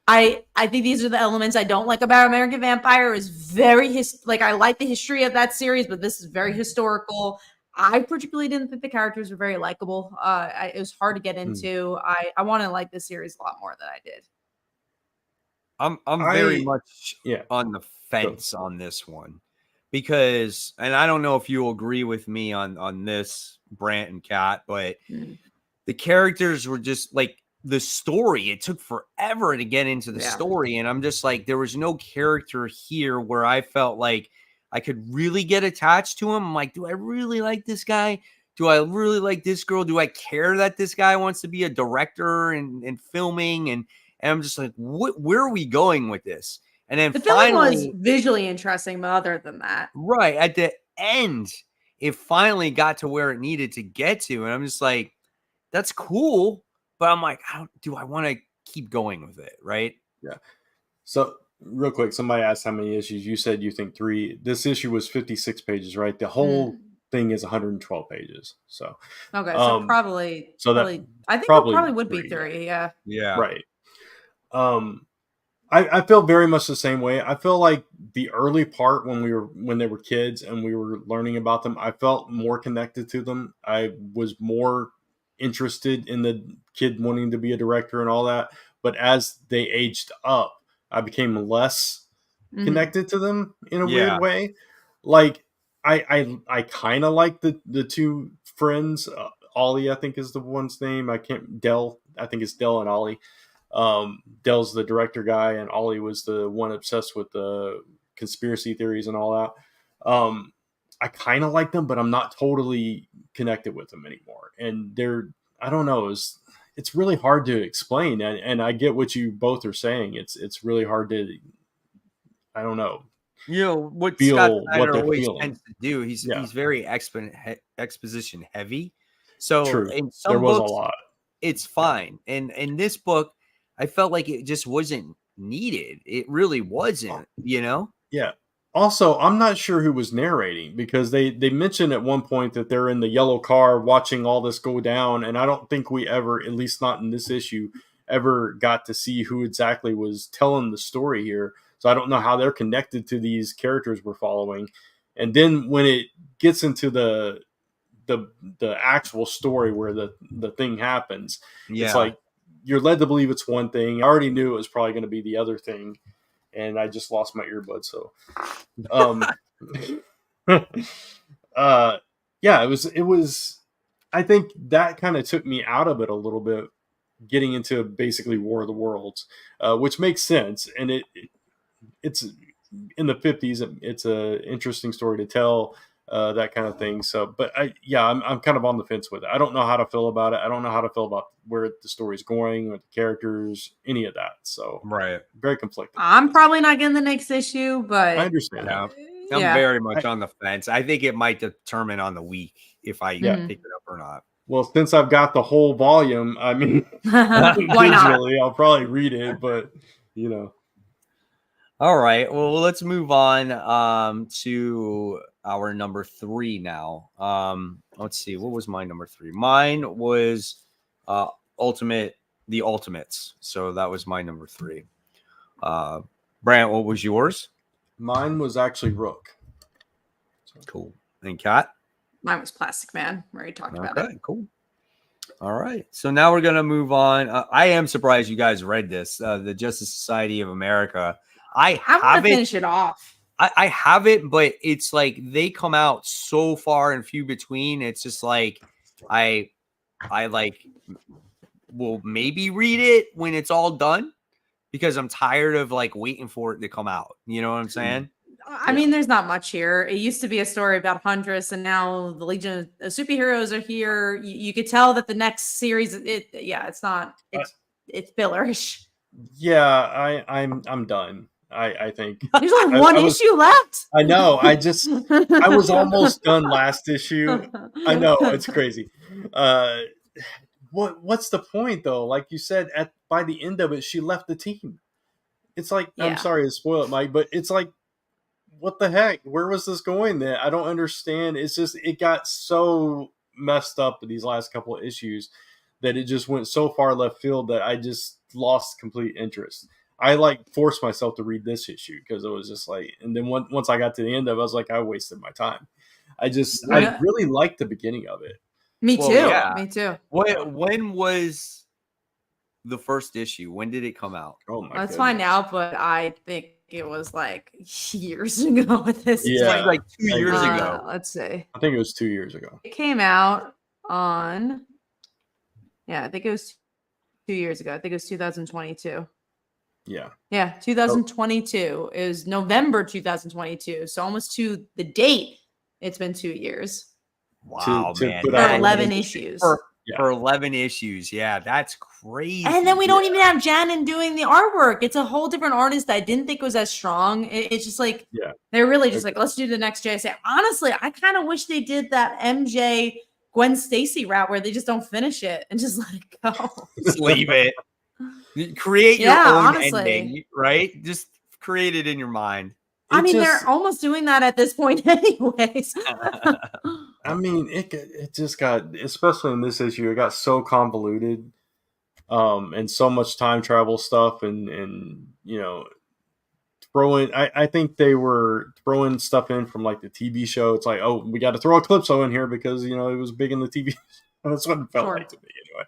I think these are the elements I don't like about American Vampire. Is very I like the history of that series, but this is very historical. I particularly didn't think the characters were very likable. It was hard to get into. I want to like this series a lot more than I did. I'm very much on the fence on this one because, and I don't know if you'll agree with me on this, Brant and Kat, but the characters were just like the story. It took forever to get into the story, and I'm just like, there was no character here where I felt like I could really get attached to him. I'm like, do I really like this guy? Do I really like this girl? Do I care that this guy wants to be a director and filming? And I'm just like, where are we going with this? And then the film was visually interesting, but other than that, right at the end, it finally got to where it needed to get to, and I'm just like, that's cool, but I'm like, do I want to keep going with it? Right? Yeah. So real quick, somebody asked how many issues. You said you think 3. This issue was 56 pages, right? The whole thing is 112 pages. So okay, so probably. I think it probably would be 3. Yeah. Right. I feel very much the same way. I feel like the early part when they were kids and we were learning about them, I felt more connected to them. I was more interested in the kid wanting to be a director and all that. But as they aged up, I became less connected to them in a weird way. Like I kind of like the two friends Ollie, I think is the one's name. I can't Dell. I think it's Dell and Ollie. Dell's the director guy, and Ollie was the one obsessed with the conspiracy theories and all that. I kind of like them, but I'm not totally connected with them anymore. And they're, I don't know, it's really hard to explain. And I get what you both are saying. It's really hard to, I don't know, what feel Scott what Snyder they're always feeling. tends to do. He's Yeah. he's very exposition heavy. So True. in There some was books, a lot. it's fine. And in this book, I felt like it just wasn't needed. It really wasn't, Yeah. Also, I'm not sure who was narrating, because they mentioned at one point that they're in the yellow car watching all this go down, and I don't think we ever, at least not in this issue, ever got to see who exactly was telling the story here. So I don't know how they're connected to these characters we're following. And then when it gets into the actual story where the thing happens, it's like you're led to believe it's one thing. I already knew it was probably going to be the other thing, and I just lost my earbud. So, yeah, it was. I think that kind of took me out of it a little bit, getting into basically War of the Worlds, which makes sense, and it's in the 50s. It's a interesting story to tell. That kind of thing. So, but I'm kind of on the fence with it. I don't know how to feel about it. I don't know how to feel about where the story's going, or the characters, any of that. So, very conflicted. I'm probably not getting the next issue, but I understand. Yeah. That. I'm very much on the fence. I think it might determine on the week if I pick it up or not. Well, since I've got the whole volume, I mean, why not? I'll probably read it, but All right. Well, let's move on to our number 3 now. Let's see. What was my number 3? Mine was the Ultimates. So that was my number 3. Brant, what was yours? Mine was actually Rook. Cool. And Kat? Mine was Plastic Man. We already talked about it. Okay, cool. All right. So now we're going to move on. I am surprised you guys read this, the Justice Society of America. I want to finish it off. I have it, but it's like they come out so far and few between. It's just like I like will maybe read it when it's all done, because I'm tired of like waiting for it to come out. You know what I'm saying? I mean, there's not much here. It used to be a story about Huntress, and now the Legion of Superheroes are here. You could tell that the next series, it's not. It's fillerish. Yeah, I'm done. I think there's only one issue left. I know. I was almost done last issue. I know, it's crazy. What's the point though? Like you said, by the end of it, she left the team. It's like, I'm sorry to spoil it, Mike, but it's like, what the heck? Where was this going then? I don't understand. It's just, it got so messed up in these last couple of issues that it just went so far left field that I just lost complete interest. I like forced myself to read this issue because it was just like, and then once I got to the end of it, I was like, I wasted my time. I really liked the beginning of it. Me too. Yeah. Me too. When was the first issue? When did it come out? Oh my! Let's find out. But I think it was like years ago. With this, like 2 years ago. Let's see. I think it was 2 years ago. It came out on. Yeah, I think it was 2 years ago. I think it was 2022. Yeah, 2022 is November 2022. So almost to the date, it's been 2 years. Wow, man. For 11 issues. For 11 issues. Yeah, that's crazy. And then we don't even have Janin doing the artwork. It's a whole different artist that I didn't think was as strong. It's just like, they're really just like, let's do the next JSA. Honestly, I kind of wish they did that MJ Gwen Stacy route where they just don't finish it and just let it go. Just leave it. Create your own ending, right? Just create it in your mind. I mean, they're almost doing that at this point anyways. I mean, it just got, especially in this issue, it got so convoluted, and so much time travel stuff, and throwing. I think they were throwing stuff in from like the TV show. It's like, oh, we got to throw a Calypso in here because it was big in the TV. That's what it felt like to me, anyway.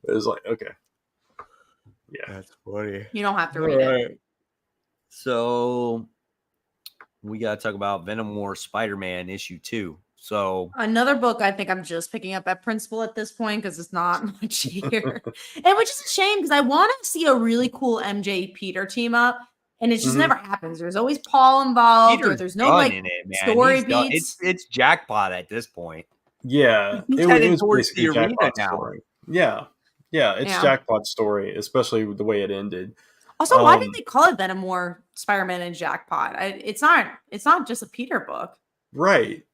It was like, okay. Yeah, that's funny. You don't have to read it. So we got to talk about Venom War Spider-Man issue 2. So another book I think I'm just picking up at Principal at this point because it's not much here. And which is a shame because I want to see a really cool MJ Peter team up. And it just never happens. There's always Paul involved, or Peter's there's no done like in it, man. story He's done. beats. It's jackpot at this point. Yeah, He's it heading was towards basically the arena Jackpot's now. story. Yeah, it's Yeah. Jackpot's story, especially the way it ended. Also, why did they call it Venom War, Spider-Man, and Jackpot? It's not just a Peter book. Right.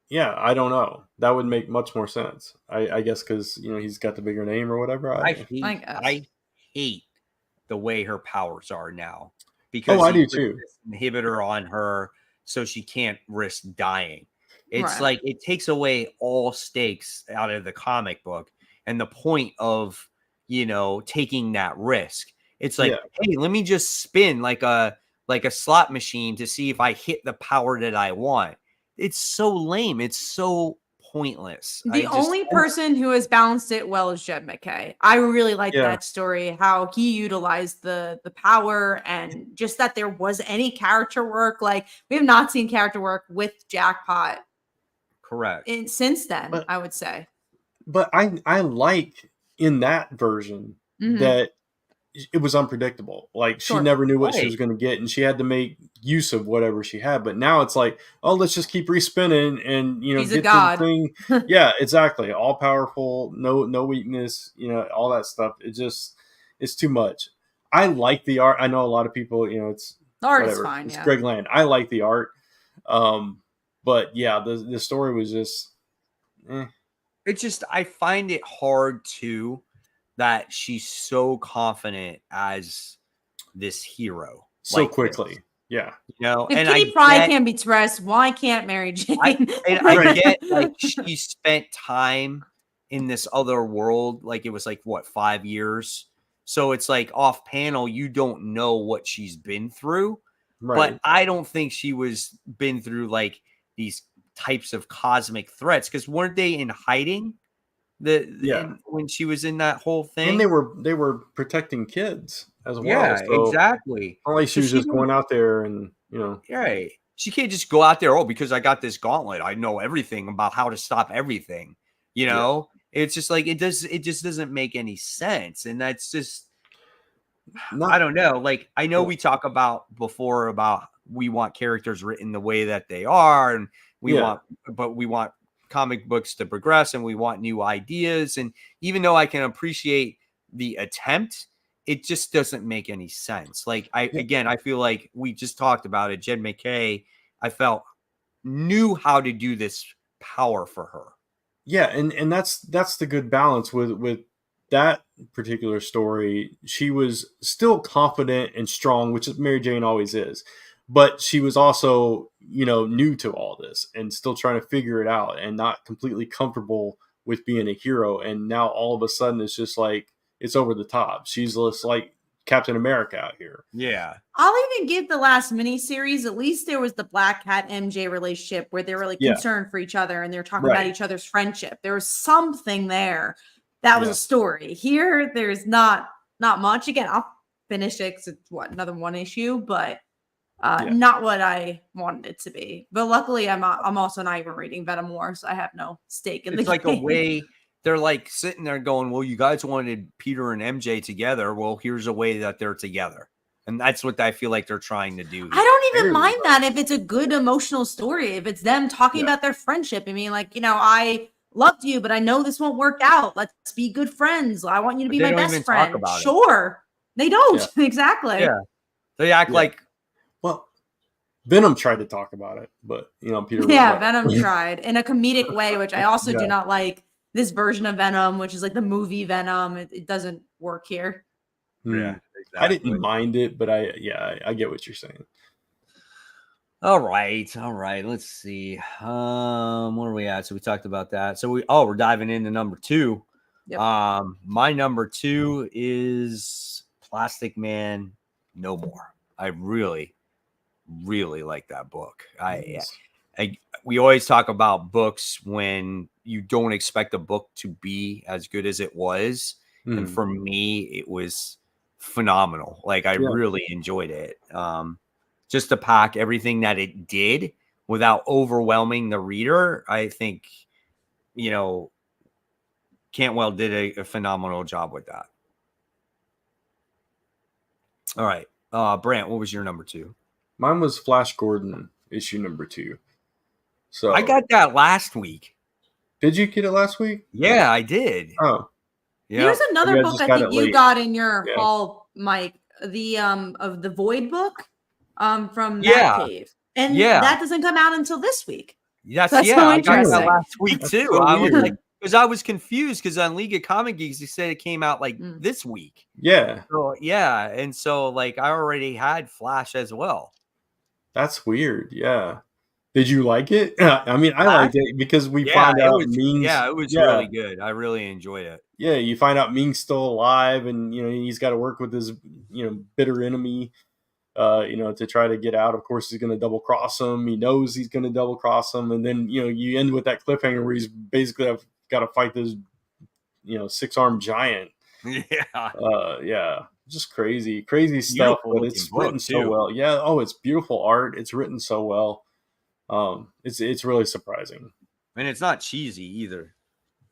Yeah, I don't know. That would make much more sense. I guess because he's got the bigger name or whatever. I hate the way her powers are now Oh, I he do puts too. this inhibitor on her so she can't risk dying. It's Right. like it takes away all stakes out of the comic book and the point of taking that risk. It's like, hey, let me just spin like a slot machine to see if I hit the power that I want. It's so lame. It's so pointless. The only person who has balanced it well is Jed McKay. I really like that story, how he utilized the power and just that there was any character work. Like we have not seen character work with Jackpot. Correct. Since then, I would say. But I like in that version that it was unpredictable. Like she never knew what she was going to get, and she had to make use of whatever she had. But now it's like, oh, let's just keep respinning and She's get a god. to the thing. Yeah, exactly. All powerful, no weakness. All that stuff. It's too much. I like the art. I know a lot of people. It's the art whatever. Is fine. It's Greg Land. I like the art. But yeah, the story was just. It's just I find it hard too that she's so confident as this hero so quickly. This. Yeah. If Kitty Pryde can't be Tress, why can't Mary Jane? I get like she spent time in this other world, like it was like what 5 years. So it's like off panel, you don't know what she's been through. Right. But I don't think she was been through like these types of cosmic threats because weren't they in hiding when she was in that whole thing? And they were protecting kids as well. Yeah, so exactly. Only she was just going out there and right. She can't just go out there. Because I got this gauntlet. I know everything about how to stop everything. It's just like it just doesn't make any sense, and that's just I don't know. Like I know we talk about before about we want characters written the way that they are, and we want comic books to progress and we want new ideas. And even though I can appreciate the attempt, it just doesn't make any sense. Like I feel like we just talked about it. Jed McKay, I felt knew how to do this power for her. Yeah. And that's the good balance with that particular story. She was still confident and strong, which Mary Jane always is. But she was also, new to all this and still trying to figure it out and not completely comfortable with being a hero. And now all of a sudden it's just like, it's over the top. She's just like Captain America out here. Yeah. I'll even give the last miniseries, at least there was the Black Cat MJ relationship where they were like concerned for each other and they're talking about each other's friendship. There was something there that was a story. Here, there's not much. Again, I'll finish it because it's another one issue, but not what I wanted it to be. But luckily, I'm also not even reading Venom War, so I have no stake in the game. It's like a way they're like sitting there going, well, you guys wanted Peter and MJ together. Well, here's a way that they're together. And that's what I feel like they're trying to do here. I don't even mind that if it's a good emotional story. If it's them talking about their friendship. I mean, like, I loved you, but I know this won't work out. Let's be good friends. I want you to be my best friend. Sure. They don't. Yeah. Exactly. Yeah. They act like. Well, Venom tried to talk about it, but Peter. Yeah, Venom tried in a comedic way, which I also do not like. This version of Venom, which is like the movie Venom, it doesn't work here. Yeah, exactly. I didn't mind it, but I get what you're saying. All right. Let's see. What are we at? So we talked about that. So we're diving into number 2. Yep. My number 2 is Plastic Man No More. I really, really like that book. We always talk about books when you don't expect a book to be as good as it was. Mm. And for me, it was phenomenal. Like I really enjoyed it. Just to pack everything that it did without overwhelming the reader. I think, Cantwell did a phenomenal job with that. All right. Brant, what was your number 2? Mine was Flash Gordon, issue number 2. So I got that last week. Did you get it last week? Yeah, I did. Oh. Yeah. There's another book I think you got in your haul, Mike, the of the Void book from that cave. And that doesn't come out until this week. That's so so I got that last week too. So I was like, because I was confused because on League of Comic Geeks, they said it came out like this week. Yeah. So, and so like I already had Flash as well. That's weird. Yeah. Did you like it? I mean, I liked it because we find out Ming's. Yeah, it was really good. I really enjoyed it. Yeah, you find out Ming's still alive, and he's got to work with his bitter enemy. To try to get out. Of course, he's going to double cross him. He knows he's going to double cross him, and then you end with that cliffhanger where he's basically got to fight this 6-armed giant. Yeah, just crazy stuff. But it's written so well. Yeah, it's beautiful art. It's written so well. It's really surprising, and it's not cheesy either.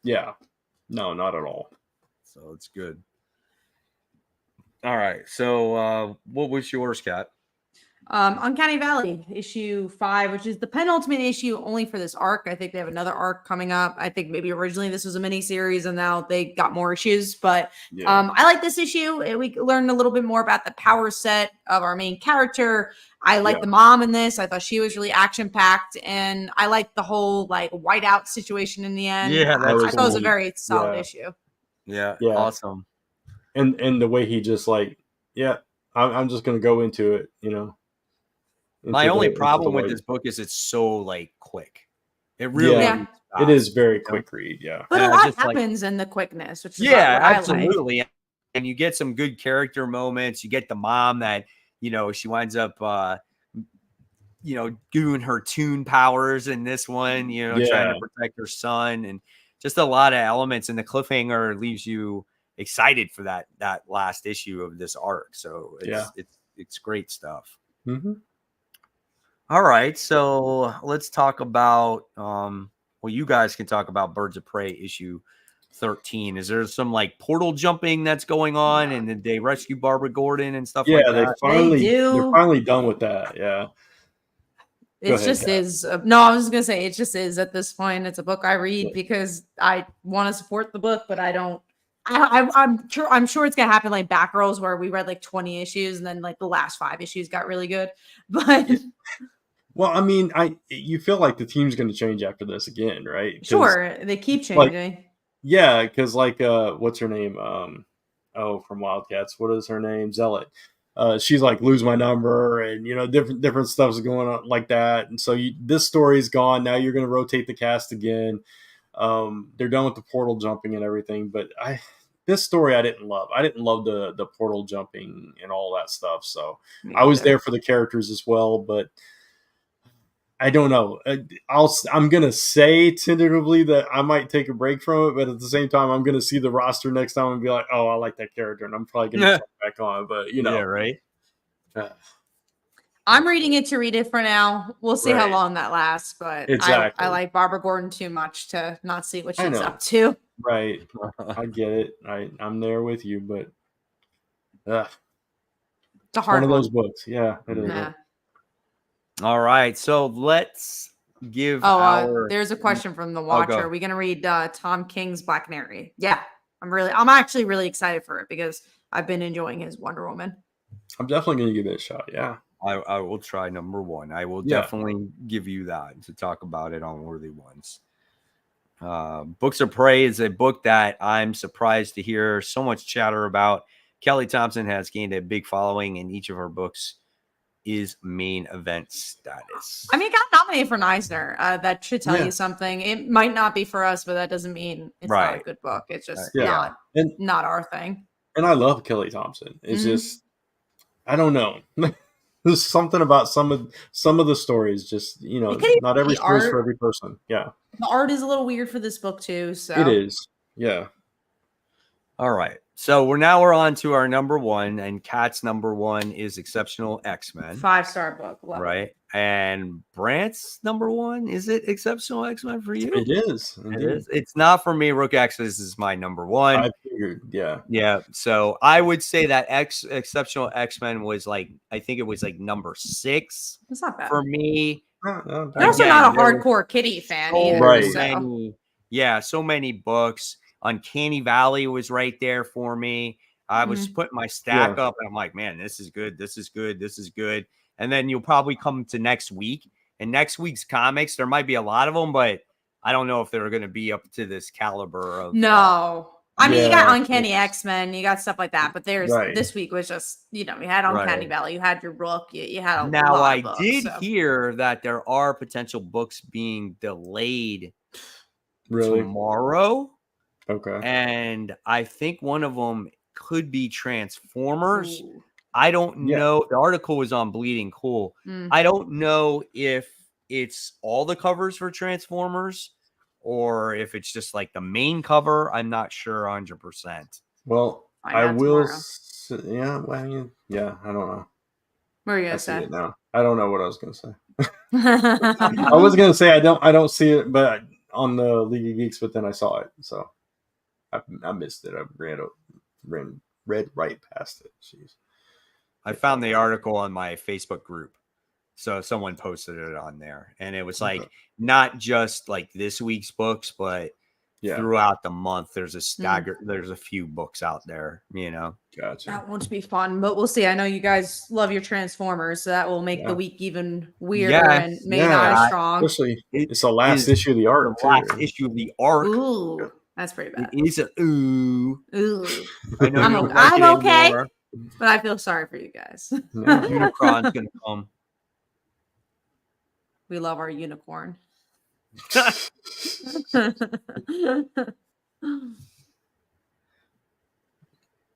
Yeah, no, not at all. So it's good. All right. So what was yours, Kat? Uncanny Valley issue 5, which is the penultimate issue only for this arc. I think they have another arc coming up. I think maybe originally this was a mini series and now they got more issues, but I like this issue. We learned a little bit more about the power set of our main character. I like the mom in this. I thought she was really action packed, and I like the whole like whiteout situation in the end. Yeah, I thought it was a very solid issue. Yeah, awesome. And the way he just like, I'm just gonna go into it, My only problem with this book is it's so like quick. It really it is very quick read, But a lot happens in the quickness, which is absolutely. Like. And you get some good character moments. You get the mom that she winds up doing her toon powers in this one, trying to protect her son, and just a lot of elements. And the cliffhanger leaves you excited for that last issue of this arc. So it's great stuff. Mm-hmm. All right, so let's talk about you guys can talk about Birds of Prey issue 13. Is there some like portal jumping that's going on, and did they rescue Barbara Gordon and stuff like that? They're finally done with that. It just is. No, I was just gonna say it just is at this point. It's a book I read because I want to support the book, but I don't. I'm sure it's gonna happen like Batgirls, where we read like 20 issues and then like the last 5 issues got really good. But well, I mean, you feel like the team's gonna change after this again, right? Sure, they keep changing. Because what's her name? From Wildcats, what is her name? Zealot. She's like, lose my number, and different stuff's going on like that. And so this story's gone. Now you're gonna rotate the cast again. They're done with the portal jumping and everything, but this story I didn't love. I didn't love the portal jumping and all that stuff. So I was there for the characters as well, but I don't know. I'm gonna say tentatively that I might take a break from it, but at the same time, I'm gonna see the roster next time and be like, "Oh, I like that character," and I'm probably gonna jump back on. But right. I'm reading it to read it for now. We'll see how long that lasts, but I like Barbara Gordon too much to not see what she's up to. Right. I get it. I'm there with you, but it's a hard one of those books. Yeah, it is. Yeah. All right. So let's give there's a question from the watcher. Are we going to read Tom King's Black Canary? Yeah. I'm actually really excited for it because I've been enjoying his Wonder Woman. I'm definitely going to give it a shot. Yeah. I will try number 1. I will definitely give you that to talk about it on Worthy Ones. Books of Prey is a book that I'm surprised to hear so much chatter about. Kelly Thompson has gained a big following, and each of her books is main event status. I mean, it got nominated for an Eisner. That should tell you something. It might not be for us, but that doesn't mean it's not a good book. It's just not our thing. And I love Kelly Thompson. It's just, I don't know. There's something about some of the stories, just not every story is for every person. Yeah, the art is a little weird for this book too. So it is. Yeah. All right. So we're on to our number one, and Kat's number one is Exceptional X-Men. 5-star book. Love right? And Brant's number one, is it Exceptional X-Men for you? It is. It is. It's not for me. Rook X's is my number one. I figured, yeah. Yeah. So I would say that Exceptional X-Men was like, I think it was like number 6. It's not bad for me. You're also not a hardcore Kitty fan either. Right. So many books. Uncanny Valley was right there for me. I was putting my stack up and I'm like, man, this is good. This is good. This is good. And then you'll probably come to next week. And next week's comics, there might be a lot of them, but I don't know if they're going to be up to this caliber of. No. I mean, you got Uncanny X-Men, you got stuff like that, but this week was just, you had Uncanny Valley, you had your Rook, you had a lot of books. Now, I did hear that there are potential books being delayed really tomorrow. Okay. And I think one of them could be Transformers. Ooh. I don't know. The article was on Bleeding Cool. I don't know if it's all the covers for Transformers or if it's just like the main cover. I'm not sure 100%. Well, I will. I don't know. What are you gonna say? Now I don't know what I was gonna say. I was gonna say I don't see it, but on the League of Geeks, but then I saw it, so I missed it. I read right past it. Jeez. I found the article on my Facebook group. So someone posted it on there, and it was like not just like this week's books, but throughout the month, there's a stagger. There's a few books out there, Gotcha. That won't be fun, but we'll see. I know you guys love your Transformers, so that will make the week even weirder and maybe not as strong. Especially, it's the last issue of the arc. The last issue of the arc. Ooh, that's pretty bad. It's a ooh. I know I'm okay, but I feel sorry for you guys. Unicron's gonna come. We love our unicorn.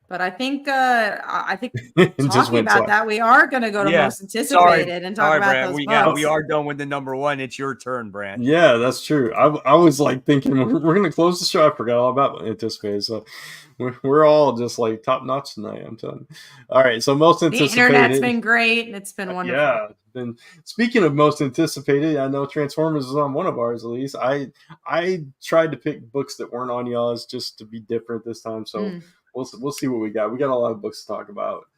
But I think talking about that, we are going to go to most anticipated and talk about those books. We are done with the number one. It's your turn, Brant. Yeah, that's true. I was like thinking we're going to close the show. I forgot all about anticipated. So we're all just like top notch tonight. I'm telling you. All right. So most anticipated. The internet's been great. And it's been wonderful. Yeah. Then speaking of most anticipated, I know Transformers is on one of ours at least. I tried to pick books that weren't on y'all's just to be different this time. So we'll see what we got. We got a lot of books to talk about.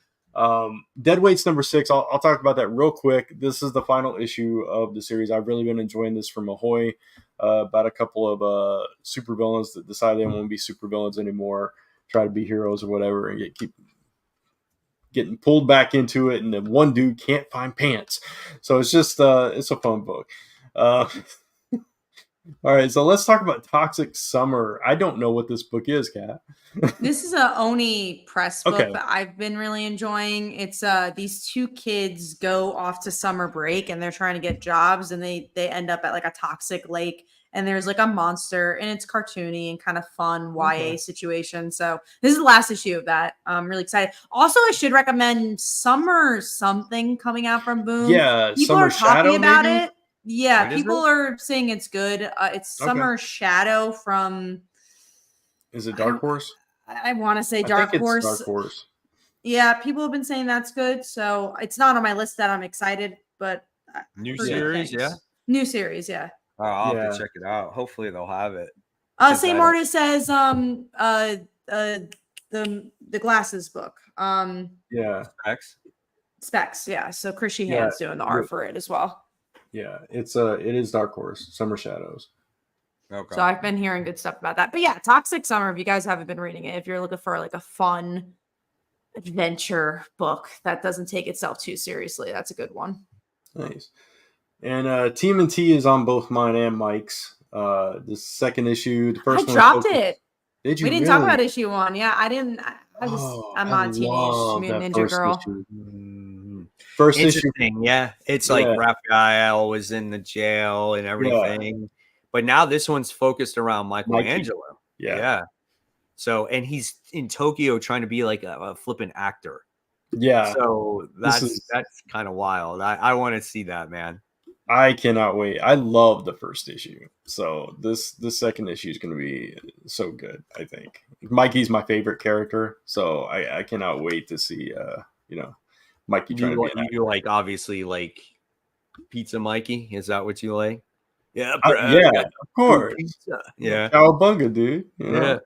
Deadweight's number 6. I'll talk about that real quick. This is the final issue of the series. I've really been enjoying this from Ahoy about a couple of supervillains that decide they don't want to be supervillains anymore, try to be heroes or whatever, and keep getting pulled back into it, and then one dude can't find pants. So it's just it's a fun book. All right, so let's talk about Toxic Summer. I don't know what this book is, Kat. This is a Oni press book that I've been really enjoying. It's these two kids go off to summer break and they're trying to get jobs, and they end up at like a toxic lake, and there's like a monster, and it's cartoony and kind of fun YA situation. So this is the last issue of that. I'm really excited. Also, I should recommend Summer Something coming out from Boom. Yeah, people Summer are talking Shadow, about maybe? it. Yeah, people are saying it's good. It's Summer Shadow from. Is it Dark Horse? I want to say Dark Horse. Dark Horse. Yeah, people have been saying that's good. So it's not on my list that I'm excited, but new series, new series, yeah. Oh, I'll have to check it out. Hopefully they'll have it. Same artist says the glasses book. Specs, yeah. So Chris Sheehan's doing the art for it as well. Yeah, it is Dark Horse, Summer Shadows. Okay. So I've been hearing good stuff about that. But yeah, Toxic Summer, if you guys haven't been reading it, if you're looking for like a fun adventure book that doesn't take itself too seriously, that's a good one. Nice. And TMNT is on both mine and Mike's. The second issue, the first one. I dropped it. Did you? We didn't talk about issue 1. Yeah, I didn't. I'm not a Teenage Mutant Ninja Girl. First issue. Yeah. It's like Raphael was in the jail and everything. Yeah. But now this one's focused around Michelangelo. Yeah. So, and he's in Tokyo trying to be like a flippant actor. Yeah. So that's kind of wild. I want to see that, man. I cannot wait. I love the first issue, so this second issue is going to be so good. I think Mikey's my favorite character, so I cannot wait to see Mikey trying to be an You like obviously like Pizza Mikey? Is that what you like? Yeah, actor. bro. Yeah, Got of course. pizza. Yeah. Cowabunga, dude. Yeah.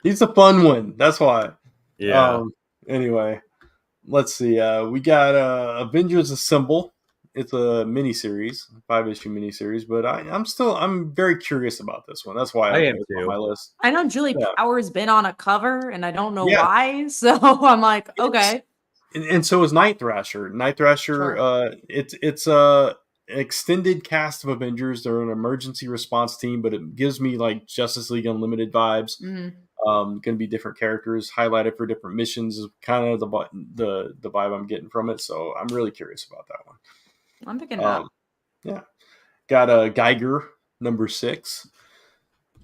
He's a fun one. That's why. Yeah. Anyway, let's see. We got Avengers Assemble. It's a miniseries, 5-issue miniseries, but I'm very curious about this one. That's why I am put it on too. my list. I know Julie Yeah. Power's been on a cover, and I don't know Yeah. why. So I'm like, okay. And so is Night Thrasher. Night Thrasher. Sure. It's a extended cast of Avengers. They're an emergency response team, but it gives me like Justice League Unlimited vibes. Mhm. Going to be different characters highlighted for different missions. Is kind of the vibe I'm getting from it. So I'm really curious about that one. I'm picking it up. Yeah, got a Geiger #6.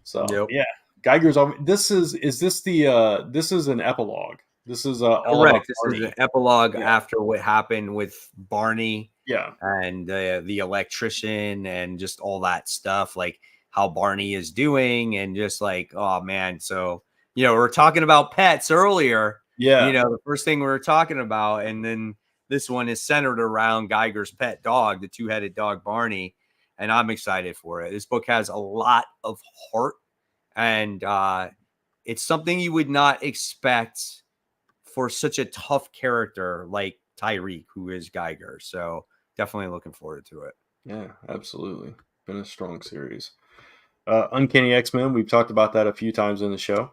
So Yep. yeah, Geiger's. This is this is an epilogue. This is all Correct. about This Barney. is an epilogue Yeah. after what happened with Barney. Yeah, And the electrician and just all that stuff, like how Barney is doing, and just like, oh man. So we're talking about pets earlier. yeah, The first thing we were talking about, and then this one is centered around Geiger's pet dog, the 2-headed dog Barney, and I'm excited for it. This book has a lot of heart, and it's something you would not expect for such a tough character like Tyreek, who is Geiger. So definitely looking forward to it. yeah, absolutely. Been a strong series. Uncanny X-Men. We've talked about that a few times in the show.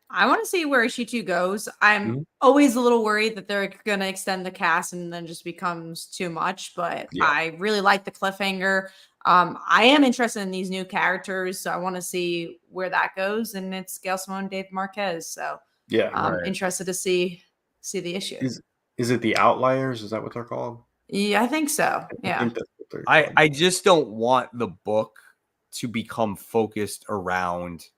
I want to see where issue 2 goes. I'm Mhm. always a little worried that they're going to extend the cast and then just becomes too much, but Yeah. I really like the cliffhanger. I am interested in these new characters, so I want to see where that goes. And it's Gail Simone, Dave Marquez, so Yeah. I'm Right. interested to see the issue. Is it the Outliers? Is that what they're called? Yeah, I think so. I Yeah. think that's what they're called. I just don't want the book to become focused around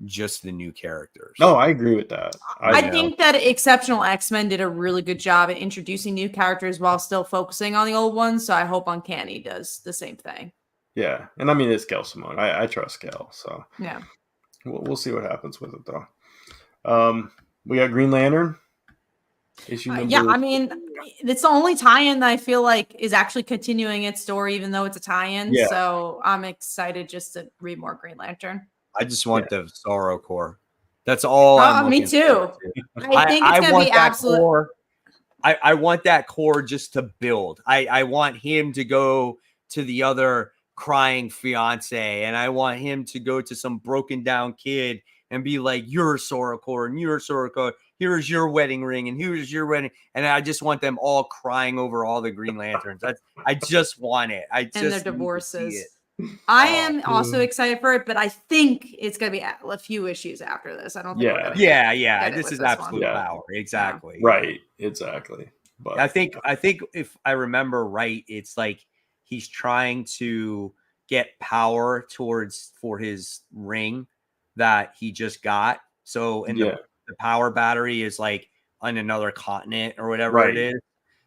just the new characters. No, I agree with that. I know. think that Exceptional X-Men did a really good job at introducing new characters while still focusing on the old ones. So I hope Uncanny does the same thing. Yeah, and I mean it's Gail Simone. I trust Gail, so Yeah. we'll see what happens with it though. We got Green Lantern. Issue number. Yeah, I mean, it's the only tie-in that I feel like is actually continuing its story, even though it's a tie-in. Yeah. So I'm excited just to read more Green Lantern. I just want the Sorrow Core. That's all. I'm Me looking too. forward to. I think it's gonna want be that absolute. core. I want that core just to build. I want him to go to the other crying fiance, and I want him to go to some broken down kid and be like, "You're Sorrow Core, and you're Sorrow Core. Here's your wedding ring, and here's your wedding." And I just want them all crying over all the Green Lanterns. I just want it. I just And their need to see divorces. it. I am also excited for it, but I think it's going to be a few issues after this. I don't think. Yeah. Yeah. get it This with is this one. absolute Yeah. power. Exactly. Right, exactly. But I think if I remember right, it's like he's trying to get power for his ring that he just got. So the power battery is like on another continent or whatever Right. it is.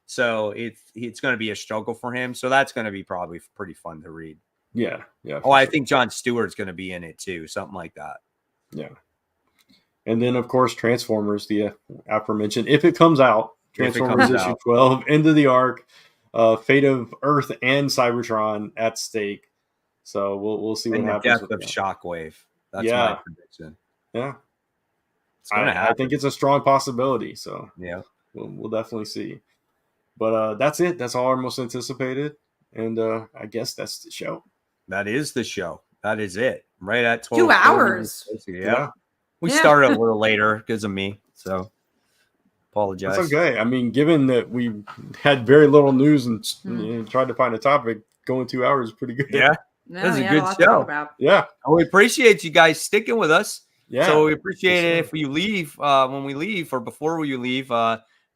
So it's going to be a struggle for him. So that's going to be probably pretty fun to read. Yeah. Oh, I think Jon Stewart's going to be in it too. Something like that. Yeah. And then, of course, Transformers, the aforementioned, if it comes out, Transformers issue 12, End of the Arc, fate of Earth and Cybertron at stake. So we'll see what happens. Death of Shockwave. That's Yeah. my prediction. Yeah. It's gonna happen. I think it's a strong possibility. So yeah, we'll definitely see. But that's it. That's all our most anticipated. And I guess that's the show. That is the show. That is it. Right at 12. 2 hours. Yeah. We Yeah. started a little later because of me. So apologize. That's okay. I mean, given that we had very little news and tried to find a topic, going 2 hours is pretty good. Yeah. No, This is a yeah, good lot to talk show. about. Yeah. We appreciate you guys sticking with us. Yeah. So we appreciate for it sure. if you leave when we leave or before we leave.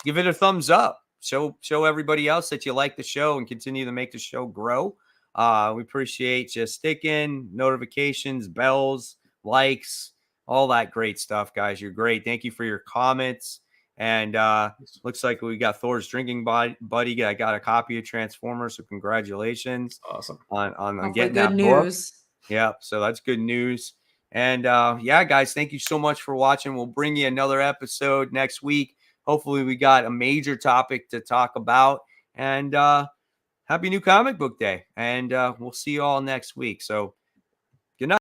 Give it a thumbs up. Show everybody else that you like the show and continue to make the show grow. We appreciate you sticking, notifications, bells, likes, all that great stuff, guys. You're great. Thank you for your comments And looks like we got Thor's drinking buddy. I got a copy of Transformers, so congratulations Awesome. on getting good that news. book. Yeah, so that's good news. And yeah, guys, thank you so much for watching. We'll bring you another episode next week. Hopefully, we got a major topic to talk about. And happy new comic book day. And we'll see you all next week. So